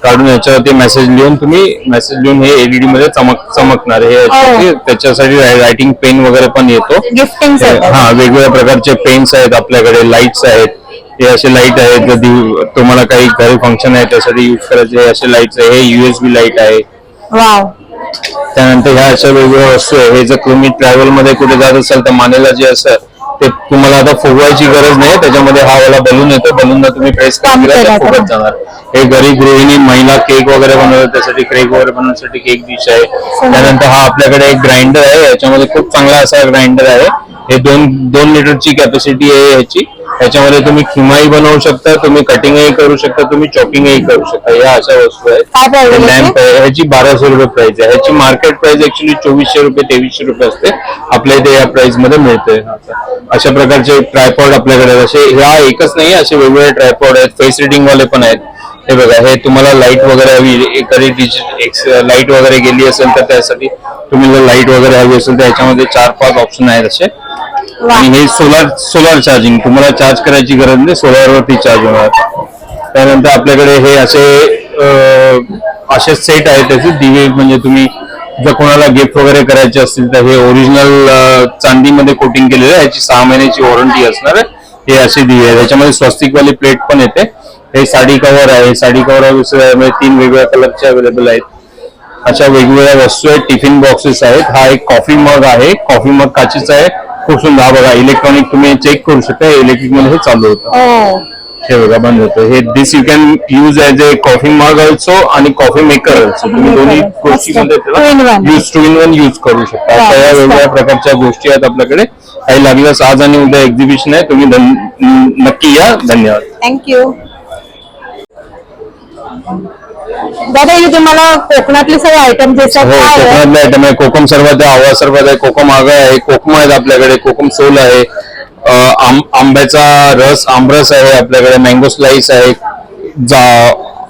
काढून याच्यावरती मेसेज लिहून हे एलईडी मध्ये चमकणार. हे त्याच्यासाठी रायटिंग पेन वगैरे पण येतो. गिफ्टिंग हा, वेगवेगळ्या प्रकारचे पेन्स आहेत आपल्याकडे, लाईट्स आहेत. हे असे लाईट आहेत, तुम्हाला काही घरी फंक्शन आहे त्यासाठी युज करायचे असे लाईट्स आहे. हे USB लाईट आहे. वाव. त्यानंतर ह्या अशा वेगवेगळ्या वस्तू आहे. हे जर तुम्ही ट्रॅव्हल मध्ये कुठे जात असाल तर मानेला जे असतं ते तुम्हाला आता फुगवायची गरज नाही. त्याच्यामध्ये हा वाला बलून येतो. बलूनला तुम्ही प्रेस केला तर फुगत जाणार. हे घरी गृहिणी महिला केक वगैरे बनवतात त्यासाठी, केक वगैरे बनवण्यासाठी केक डिश आहे. त्यानंतर हा आपल्याकडे एक ग्राइंडर आहे. याच्यामध्ये खूप चांगला असा ग्राइंडर आहे. हे 2 लिटरची कॅपॅसिटी आहे ह्याची. याच्यामध्ये तुम्ही खिमाही बनवू शकता, तुम्ही कटिंगही करू शकता, तुम्ही चॉपिंगही करू शकता. या अशा वस्तू आहेत. लॅम्प आहे, ह्याची 1200 रुपये प्राइस आहे. ह्याची मार्केट प्राइस ऍक्च्युली 2400 रुपये 2300 रुपये असते. आपल्या इथे या प्राइस मध्ये मिळते. अशा प्रकारचे ट्रायपॉड आपल्याकडे असे, ह्या एकच नाही, असे वेगवेगळे ट्रायपॉड आहेत. फेस रिडिंग वाले पण आहेत. हे बघा, हे तुम्हाला लाईट वगैरे हवी, एखादी लाईट वगैरे गेली असेल तर त्यासाठी तुम्ही जर लाईट वगैरे हवी असेल तर याच्यामध्ये 4-5 ऑप्शन आहेत असे. आणि हे सोलार चार्जिंग, तुम्हाला चार्ज करायची गरज नाही, सोलारवरती चार्ज होणार. त्यानंतर आपल्याकडे हे असे सेट आहेत त्याचे दिवे. म्हणजे तुम्ही जर कोणाला गिफ्ट वगैरे करायचे असतील तर हे ओरिजिनल चांदीमध्ये कोटिंग केलेलं आहे. याची 6 महिन्याची वॉरंटी असणार आहे. हे असे दिवे आहे. त्याच्यामध्ये स्वस्तिक वाली प्लेट पण येते. हे साडी कव्हर आहे. साडी कव्हर 3 वेगवेगळ्या कलरचे अवेलेबल आहेत. अशा वेगवेगळ्या वस्तू आहेत. टिफिन बॉक्सेस आहेत. हा एक कॉफी मग आहे. कॉफी मग काचेचा आहे. खूप सुंदर. हा बघा, इलेक्ट्रॉनिक तुम्ही चेक करू शकता. इलेक्ट्रिक मध्ये हे चालू होतं. हे बघा बंद होतं. हे this you can use as a coffee mug also आणि कॉफी मेकर ऑल्सो. तुम्ही दोन्ही गोष्टीमध्ये त्याला 2-in-1 यूज करू शकता. अशा या वेगवेगळ्या प्रकारच्या गोष्टी आहेत आपल्याकडे. काही लागल्यास आज आणि उद्या एक्झिबिशन आहे, तुम्ही नक्की या. धन्यवाद. थँक्यू. दादा, हे तुम्हाला कोकणातले सगळे आयटम दिसतात. हो, कोकणातले आयटम आहे. कोकम सरबत आहे, आवळा सरबत आहे, कोकम आगळ आहे, कोकम आहेत आपल्याकडे, कोकम सोल आहे, आंब्याचा रस, आमरस आहे आपल्याकडे, मँगो स्लाइस आहे,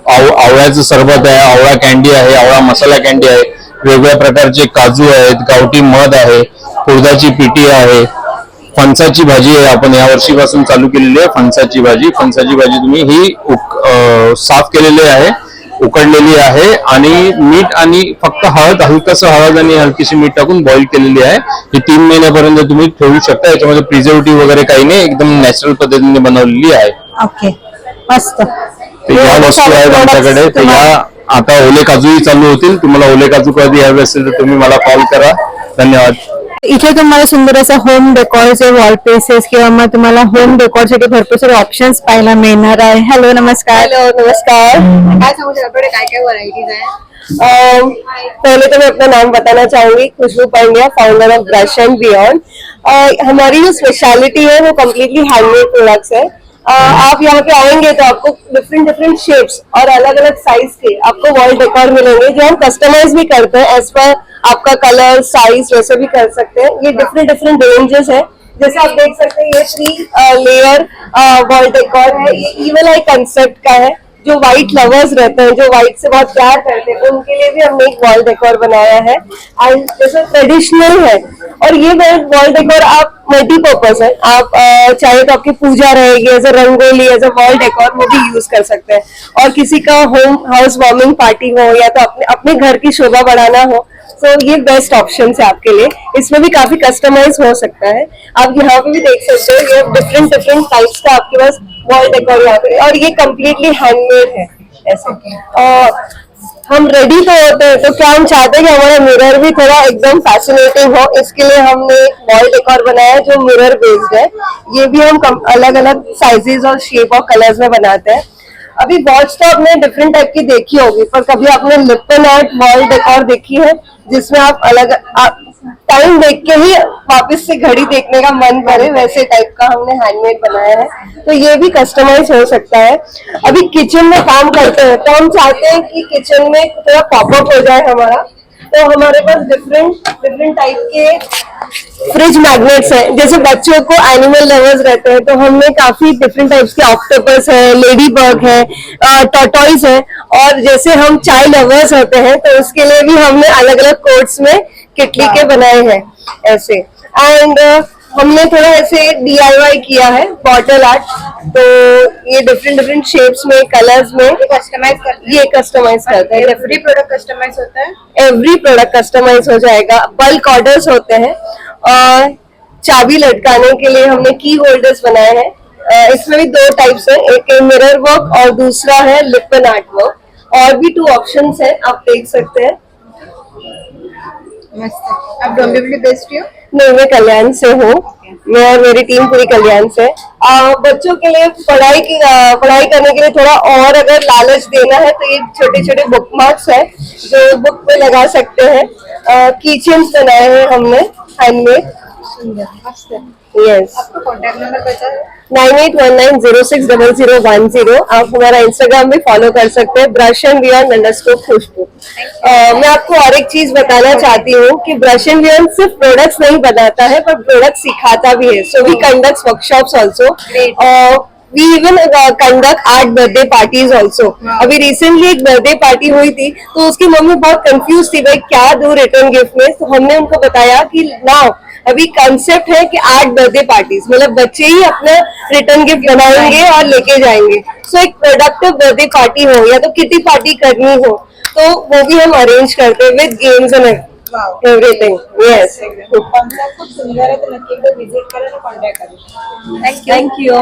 आवळ्याचं सरबत आहे, आवळा कॅन्डी आहे, आवळा मसाला कॅन्डी आहे, वेगवेगळ्या प्रकारचे काजू आहेत, गावठी मध आहे, उडदाची पिठी आहे, फणसाची भाजी आहे. आपण या वर्षीपासून चालू केलेली आहे फणसाची भाजी. फणसाची भाजी तुम्ही ही साफ केलेली आहे, उकडलेली आहे आणि मीठ आणि फक्त हलकसं हळद आणि हलकीशी मीठ टाकून बॉईल केलेली आहे. ही 3 महिन्यापर्यंत तुम्ही ठेवू शकता. याच्यामध्ये प्रिझर्वेटिव्ह वगैरे काही नाही, एकदम नॅचरल पद्धतीने बनवलेली आहे. ओके, मस्त. या वस्तू आहेत आमच्याकडे. या आता ओले काजूही चालू होतील. तुम्हाला ओले काजू कधी हवे असेल तर तुम्ही मला कॉल करा. धन्यवाद. इथे तुम्हाला सुंदर असं होम डेकॉरचे वॉल पीसेस किंवा मग तुम्हाला होम डेकॉरसाठी भरपूर सारे ऑप्शंस पाहायला मिळणार आहे. हॅलो, नमस्कार. नमस्कार. काय सांगू शकता आपल्याकडे काय काय व्हरायटीज आहे? पहले तो मैं अपना नाम बताना चाहूंगी, Khushboo Pandya, founder of brush and beyond. हमारी जो स्पेशलिटी है वो कम्प्लीटली हैंडमेड प्रोडक्ट्स है. आप यहाँ पे आएंगे तो आपको डिफरेंट शेप्स और अलग अलग साइज के आपको वॉल डेकोर मिलेंगे, जो हम कस्टमाइज भी करते हैं एज पर आपका कलर साइज वैसे भी कर सकते हैं. ये डिफरेंट रेंजेस है. जैसे आप देख सकते हैं ये 3 लेयर वॉल डेकोर है. ये ईवल आई कंसेप्ट का है. जो व्हाइट लवर्स रहते हैं, जो व्हाइट से बहुत प्यार करते हैं, उनके लिए भी हमने एक वॉल डेकोर बनाया है. एंड जैसे ट्रेडिशनल है. और ये वॉल डेकोर आप मल्टीपर्पज है. आप चाहे तो आपकी पूजा रहेगी as a rangoli, as a wall decor, वो भी यूज कर सकते हैं. और किसी का होम हाउस वार्मिंग पार्टी हो या तो अपने घर की शोभा बढ़ाना हो, तो ये बेस्ट ऑप्शन है आपके लिए. इसमें भी काफी कस्टमाइज हो सकता है. आप यहाँ पे भी देख सकते हो, ये डिफरेंट टाइप्स का आपके पास वॉल डेकोर यहाँ पे. और ये कम्प्लीटली हैंडमेड है ऐसे. हम रेडी तो होते हैं, तो क्या हम चाहते हैं कि हमारा मिरर भी थोड़ा एकदम फैसिनेटिंग हो. इसके लिए हमने एक वॉल डेकोर बनाया है जो मिरर बेस्ड है. ये भी हम अलग अलग साइजेस और शेप और कलर्स में बनाते हैं. अभी वॉच तो आपने डिफरेंट टाइप की देखी होगी, पर कभी आपने लिप्टन आर्ट वॉल डेकोर देखी है जिसमें आप टाइम देख के ही वापस से घड़ी देखने का मन करे, वैसे टाइप का हमने हैंडमेड बनाया है. तो ये भी कस्टमाइज हो सकता है. अभी किचन में काम करते हैं तो हम चाहते हैं कि किचन में थोड़ा पॉपअप हो जाए हमारा. तो हमारे पास डिफरेंट टाइप के फ्रिज मैग्नेट्स है. जैसे बच्चों को एनिमल लवर्स रहते हैं तो हमने काफी डिफरेंट टाइप्स के ऑक्टोपस है, लेडी बर्ग है, टॉर्टॉइस है. और जैसे हम चाय लवर्स होते हैं तो उसके लिए भी हमने अलग अलग कोट्स में किटली के बनाए हैं ऐसे. एंड हमने थोड़ा ऐसे DIY किया है बॉटल आर्ट. तो ये डिफरेंट डिफरेंट शेप्स में, कलर्स में कस्टमाइज करते ये कस्टमाइज करते हैं। एवरी प्रोडक्ट कस्टमाइज होता है। एवरी प्रोडक्ट कस्टमाइज हो जाएगा। बल्क ऑर्डर्स होते हैं। और चाबी लटकाने के लिए हमने की होल्डर्स बनाए हैं। इसमें भी 2 टाइप्स है, एक मिरर वर्क और दूसरा है लिप एंड आर्ट वर्क। और भी 2 ऑप्शंस हैं, आप देख सकते हैं। मस्त है। आप डोंबिवली बेस्ड हो? नहीं, मैं कल्याण से हूँ। मैं और मेरी टीम पूरी कल्याण से। बच्चों के लिए पढ़ाई करने के लिए थोड़ा और अगर लालच देना है तो ये छोटे छोटे बुक मार्क्स है जो बुक पे लगा सकते हैं। कीचेन्स बनाए हैं हमने हैंडमेड। मस्त है। यस। आपका कॉन्टैक्ट नंबर बता दो। 9819060010। आप हमारा इंस्टाग्राम भी फॉलो कर सकते हैं, brush&beyond_खुशबू। मैं आपको और एक चीज बताना चाहती हूँ कि ब्रश एंड बियॉन्ड सिर्फ प्रोडक्ट्स नहीं बताता है पर प्रोडक्ट सिखाता भी है। So we conduct workshops also. We even conduct art birthday parties also. अभी रिसेंटली एक बर्थडे पार्टी हुई थी तो उसकी मम्मी बहुत कंफ्यूज थी, भाई क्या दूं रिटर्न गिफ्ट में। तो हमने उनको बताया कि नाउ अभी कंसेप्ट है कि आर्ट बर्थडे पार्टीज, मतलब बच्चे ही अपना रिटर्न गिफ्ट बनाएंगे और लेके जाएंगे। सो एक प्रोडक्टिव बर्थडे पार्टी हो या तो किटी पार्टी करनी हो तो वो भी हम अरेंज करते हैं विद games end everything. Yes. Concept खूप सुंदर आहे, तर नक्की एकदा विजिट करा आणि कॉन्टॅक्ट करा। थँक्यू।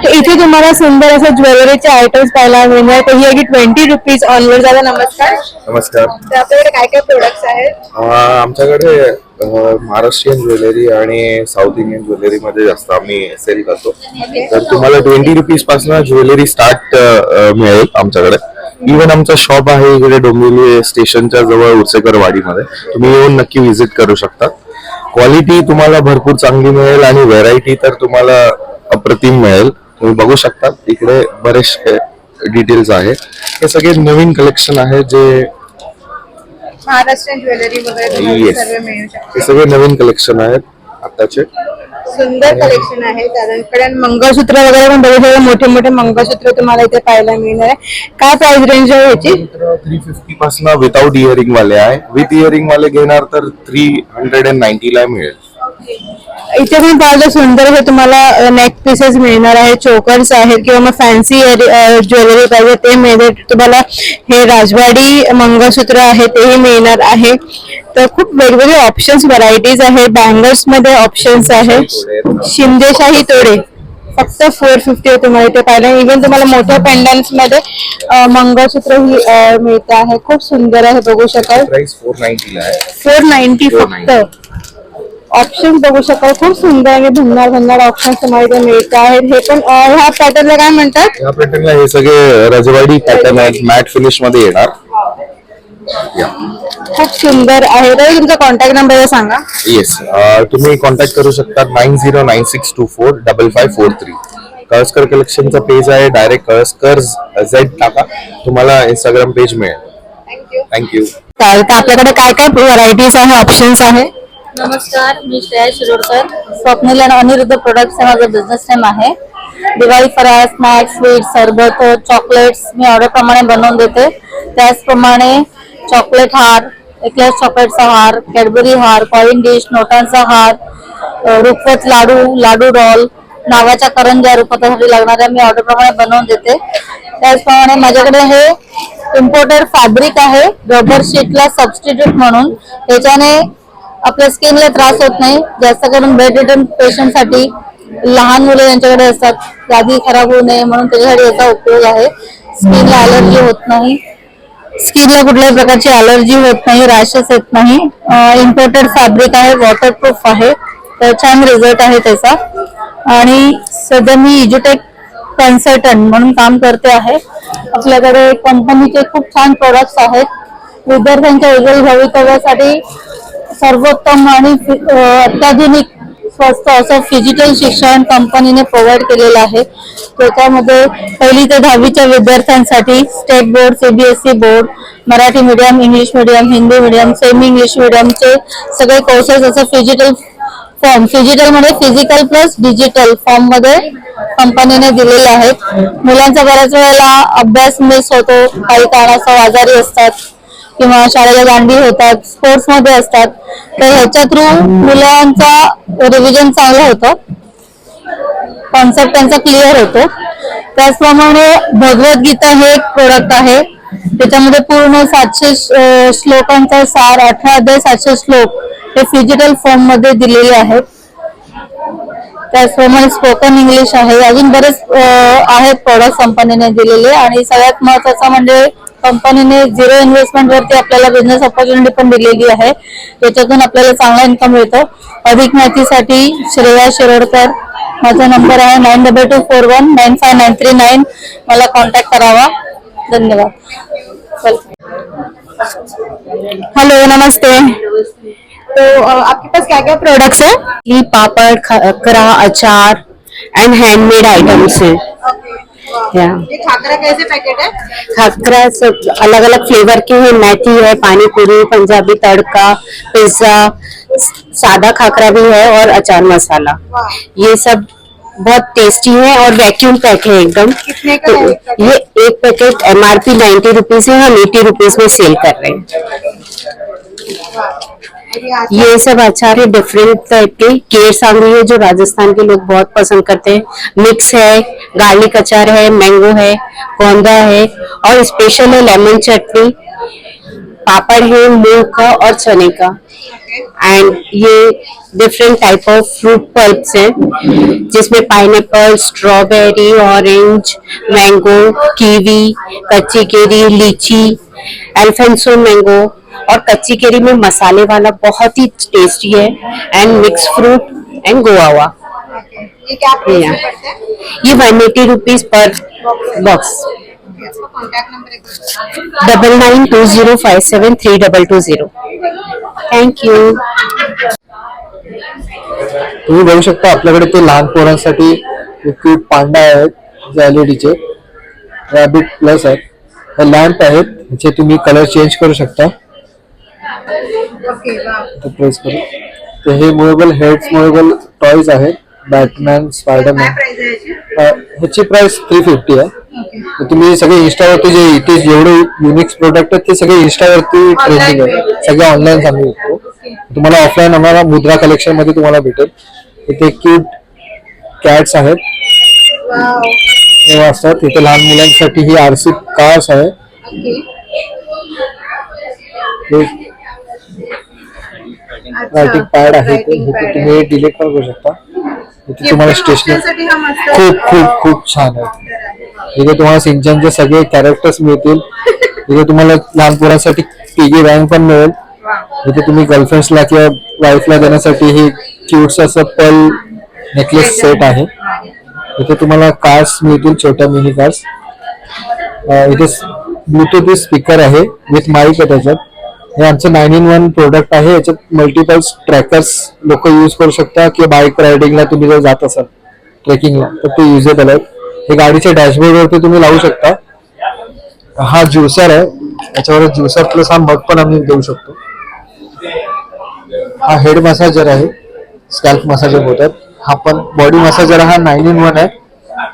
तर इथे तुम्हाला सुंदर असं ज्वेलरीचे आयटम्स पाहायला मिळणार। तर ही आहे 20 रुपीज ऑनवर्ड. दादा नमस्कार. नमस्कार. तर आपल्याकडे काय काय प्रोडक्ट्स आहेत? आमच्याकडे महाराष्ट्रीयन ज्वेलरी आणि साऊथ इंडियन ज्वेलरी मध्ये जास्त आम्ही सेल करतो. तर तुम्हाला 20 रुपीज पासून ज्वेलरी स्टार्ट मिळेल आमच्याकडे. इव्हन आमचा शॉप आहे इकडे डोंबिवली स्टेशनच्या जवळ उर्सेकर वाडीमध्ये. तुम्ही येऊन नक्की व्हिजिट करू शकता. क्वालिटी तुम्हाला भरपूर चांगली मिळेल आणि व्हेरायटी तर तुम्हाला अप्रतिम मिळेल. तुम्ही बघू शकता इकडे बरेचसे डिटेल्स आहेत. हे सगळे नवीन कलेक्शन आहे जे महाराष्ट्रीयन ज्वेलरी वगैरे तुम्हाला Yes. सर्व मिळू हे शकते। सगळे नवीन कलेक्शन आहेत आताचे. सुंदर कलेक्शन आहे कारण इकडे मंगळसूत्र वगैरे पण बघितलं, मोठे मोठे मंगळसूत्र तुम्हाला इथे पाहायला मिळणार आहे। काय प्राइस रेंज आहे याची? 350 पासून विदाउट इयरिंग वाले आहे. विथ इयरिंग वाले घेणार तर 390 ला मिळेल. इथे पण पाहिलं सुंदर हे तुम्हाला नेक पीसेस मिळणार आहे, चोकर्स आहेत किंवा मग फॅन्सी ज्वेलरी पाहिजे ते मिळेल तुम्हाला। हे राजवाडी मंगळसूत्र आहे तेही मिळणार आहे। तर खूप वेगवेगळे ऑप्शन्स व्हरायटीज आहे। बँगल्स मध्ये ऑप्शन्स आहेत। शिंदेशाही तोडे फक्त 450 तुम्हाला इथे पाहिलं। इव्हन तुम्हाला मोठ्या पेंडंट्स मध्ये मंगळसूत्र ही मिळत आहे। खूप सुंदर आहे, बघू शकाल। प्राइस 490 ला आहे. 490 फक्त। ऑप्शन बघू शकाल, खूप सुंदर आणि भन्नाट ऑप्शन तुम्हाला इथे मिळत आहेत। हे पण ह्या पॅटर्नला काय म्हणतात? या पॅटर्नला हे सगळे रजवाडी पॅटर्न आहेत, मॅट फिनिश मध्ये येणार. खूप सुंदर आहे। तर तुमचा कॉन्टॅक्ट नंबर सांगा। येस, तुम्ही कॉन्टॅक्ट करू शकता 9096245543. कळसकर कलेक्शनचा पेज आहे, डायरेक्ट कळसकर Z टाका, तुम्हाला इंस्टाग्राम पेज मिळेल. थँक्यू. तर आपल्याकडे काय काय व्हरायटीज आहे, ऑप्शन्स आहे? नमस्कार, मी श्रेया शिरोडकर. स्वप्नील आणि अनिरुद्ध प्रोडक्ट्स हे माझं बिझनेस नेम आहे. दिवाळी फराळ, स्नॅक्स, स्वीट, सरबत, चॉकलेट्स मी ऑर्डर प्रमाणे बनवून देते. त्याचप्रमाणे चॉकलेट हार, एक्लेअर्स चॉकलेटचा हार, कॅडबरी हार, कॉइन डिश, नोटांचा हार, रुखवत लाडू रोल, नावाच्या करंज्या रुखवतासाठी लागणाऱ्या मी ऑर्डर प्रमाणे बनवून देते. त्याचप्रमाणे माझ्याकडे हे इम्पोर्टेड फॅब्रिक आहे रबर शीटला सबस्टिट्यूट म्हणून. त्याच्याने आपल्या स्किनला त्रास होत नाही. जास्त करून बेड रिटर्न पेशंट साठी, लहान मुलं यांच्याकडे असतात, गादी खराब होऊ नये म्हणून त्याच्यासाठी याचा उपयोग आहे. स्किनला अलर्जी होत नाही, स्किनला कुठल्याही प्रकारची अलर्जी होत नाही, रॅशेस येत नाही. इम्पोर्टेड फॅब्रिक आहे, वॉटरप्रूफ आहे, तर छान रिझल्ट आहे त्याचा. आणि सध्या मी इज्युटेक कन्सल्टंट म्हणून काम करते आहे. आपल्याकडे कंपनीचे खूप छान प्रोडक्ट्स आहेत. विद्यार्थ्यांच्या उज्ज्वल भवितव्यासाठी सर्वोत्तम आणि अत्याधुनिक स्वस्त असं फिजिकल शिक्षण कंपनीने प्रोव्हाइड केलेलं आहे. त्याच्यामध्ये 1ली ते 10वीच्या विद्यार्थ्यांसाठी state board, CBSE board, Marathi medium, English medium, Hindi medium, semi English मीडियमचे सगळे कोर्सेस असं फिजिकल फॉर्म, फिजिकल मध्ये फिजिकल प्लस डिजिटल फॉर्म मध्ये कंपनीने दिलेले आहेत. मुलांचा बऱ्याच वेळेला अभ्यास मिस होतो, काही कारणास्तव आजारी असतात किंवा शाळेला दांडी होतात, स्पोर्ट्स मध्ये असतात, तर ह्याच्या थ्रू मुलांचा रिव्हिजन चांगलं होतं. कॉन्सेप्ट त्यांचा क्लिअर होतो. त्याचप्रमाणे भगवद्गीता हे एक प्रोडक्ट आहे. त्याच्यामध्ये पूर्ण 700 श्लोकांचा सार, 18 अध्याय 700 श्लोक हे फिजिकल फॉर्म मध्ये दिलेले आहेत. त्याचप्रमाणे स्पोकन इंग्लिश आहे. अजून बरेच आहेत प्रोडक्ट कंपनीने दिलेले. आणि सगळ्यात महत्वाचं म्हणजे कंपनीने 0 इन्व्हेस्टमेंट वरती आपल्याला बिझनेस ऑपॉर्च्युनिटी पण दिलेली आहे. त्याच्यातून आपल्याला चांगला इन्कम मिळतो. अधिक माहितीसाठी श्रेया शिरोडकर, माझा नंबर आहे 9224195939. मला कॉन्टॅक्ट करावा. धन्यवाद. हेलो, नमस्ते. तो आपके पास क्या क्या प्रोडक्ट्स है? ये पापड़, खकरा, अचार एंड हैंडमेड आइटम्स है. ये खाकरा कैसे पैकेट है? खाकरा सब अलग अलग फ्लेवर के हैं. मैथी है, पानी पूरी, पंजाबी तड़का, पिज्जा, सादा खाकरा भी है और अचार मसाला. ये सब बहुत टेस्टी है और वैक्यूम पैक है एकदम. कितने का है एक पैकेट? ये एक पैकेट MRP 90 रुपीज है. हम 80 रुपीज में सेल कर रहे हैं. ये सब अचार है डिफरेंट टाइप के. केर सांगरी है जो राजस्थान के लोग बहुत पसंद करते हैं. मिक्स है, गार्लिक अचार है, मैंगो है, गोंदा है और स्पेशल है लेमन चटनी. पापड़ है मूंग का और चने का. एंड ये different type of fruit pulps है जिसमें pineapple, strawberry, orange, mango, kiwi, कच्ची केरी, लीची, अल्फांसो मैंगो और कच्ची केरी में मसाले वाला बहुत ही टेस्टी है. End mix fruit end guava. ये क्या प्राइस में पड़ता है? ये 180 रुपीज पर बॉक्स. इसका कॉन्टैक्ट नंबर एक 9920573220. Thank you. तुम्ही बघू शकता आपल्याकडे ते लहान पोरांसाठी क्यूट पांडा आहेत जे LED रॅबिट प्लस आहेत. हे लॅम्प आहेत याचे तुम्ही कलर चेंज करू शकता. ते प्रेस करू. तर हे मुव्हेबल हेड्स, मुव्हेबल टॉयज आहेत. Batman, Spiderman. ह्याची प्राइस 350 आहे. तर तुम्ही सगळे इंस्टावरती जे इथे जेवढे युनिक प्रोडक्ट आहेत ते सगळे इंस्टावरती ट्रेंडिंग आहे. सगळे ऑनलाईन आम्ही विकतो. तुम्हाला ऑफलाईन आम्हाला मुद्रा कलेक्शन मध्ये तुम्हाला भेटेल. इथे क्यूट कॅट्स आहेत हे असतात. इथे लहान मुलांसाठी ही RC कार्स आहे. रायटिंग पॅड आहे. इथे तुम्ही डिलीट पण करू शकता. इथे तुम्हाला स्टेशनरी खूप खूप खूप छान आहे. इथे तुम्हाला सिंचनचे सगळे कॅरेक्टर्स मिळतील. इथे तुम्हाला लहान पोरांसाठी पिगी बँक पण मिळेल. इथे तुम्ही गर्लफ्रेंड्सला किंवा वाईफला देण्यासाठी ही क्यूट्स असं पर्ल नेकलेस सेट आहे. इथे तुम्हाला कार्स मिळतील, छोट्या मिनी कार्स. इथे ब्लूटूथ स्पीकर आहे विथ माईक आहे त्याच्यात. हे आमचं 9-in-1 प्रोडक्ट आहे. याच्यात मल्टिपल ट्रॅकर्स लोक यूज करू शकता किंवा बाईक रायडिंगला तुम्ही जर जात असाल ट्रेकिंगला तर ते युजेबल आहे. हे गाडीच्या डॅशबोर्डवरती तुम्ही लावू शकता. हा ज्युसर आहे. याच्यावर ज्युसर प्लस हा मग पण आम्ही देऊ शकतो. हा हेड मसाजर आहे. स्कॅल्प मसाजर होतात. हा पण बॉडी मसाजर हा 9-in-1 आहे.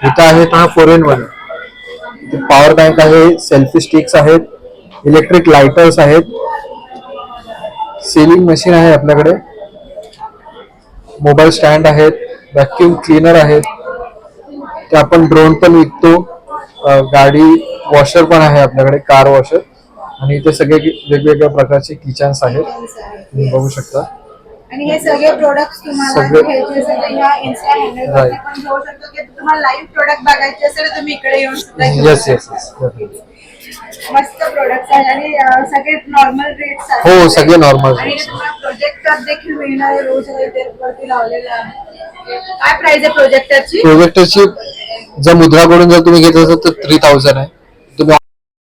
इथं आहे हा 4-in-1 आहे. पॉवर बँक आहे, सेल्फी स्टिक्स आहेत, इलेक्ट्रिक लाइटर्स आहेत, सीलिंग मशीन आहे आपल्याकडे, मोबाईल स्टँड आहेत, व्हॅक्यूम क्लीनर आहेत. ते आपण ड्रोन पण विकतो. गाडी वॉशर पण आहे आपल्याकडे, कार वॉशर. आणि इथे सगळे वेगवेगळ्या प्रकारचे किचन्स आहेत तुम्ही बघू शकता. आणि हे सगळे प्रोडक्ट्स तुम्हाला घ्यायचे असेल तर ह्या इन्स्टा हँडलवरती पण घेऊ शकतो की तुम्हाला लाईव्ह प्रोडक्ट बघायचे असेल तर तुम्ही इकडे येऊन सुद्धा घेऊ शकता. मस्त प्रोडक्ट्स आहेत आणि सगळे नॉर्मल रेट्स आहेत. हो, सगळे नॉर्मल. आणि तुम्हाला प्रोजेक्टर देखील मिळणार आहे. रोज वरती लावलेलं आहे. काय प्राइस आहे प्रोजेक्टरची? प्रोजेक्टरची जर मुद्राकडून जर तुम्ही घेत असाल तर 3000 आहे.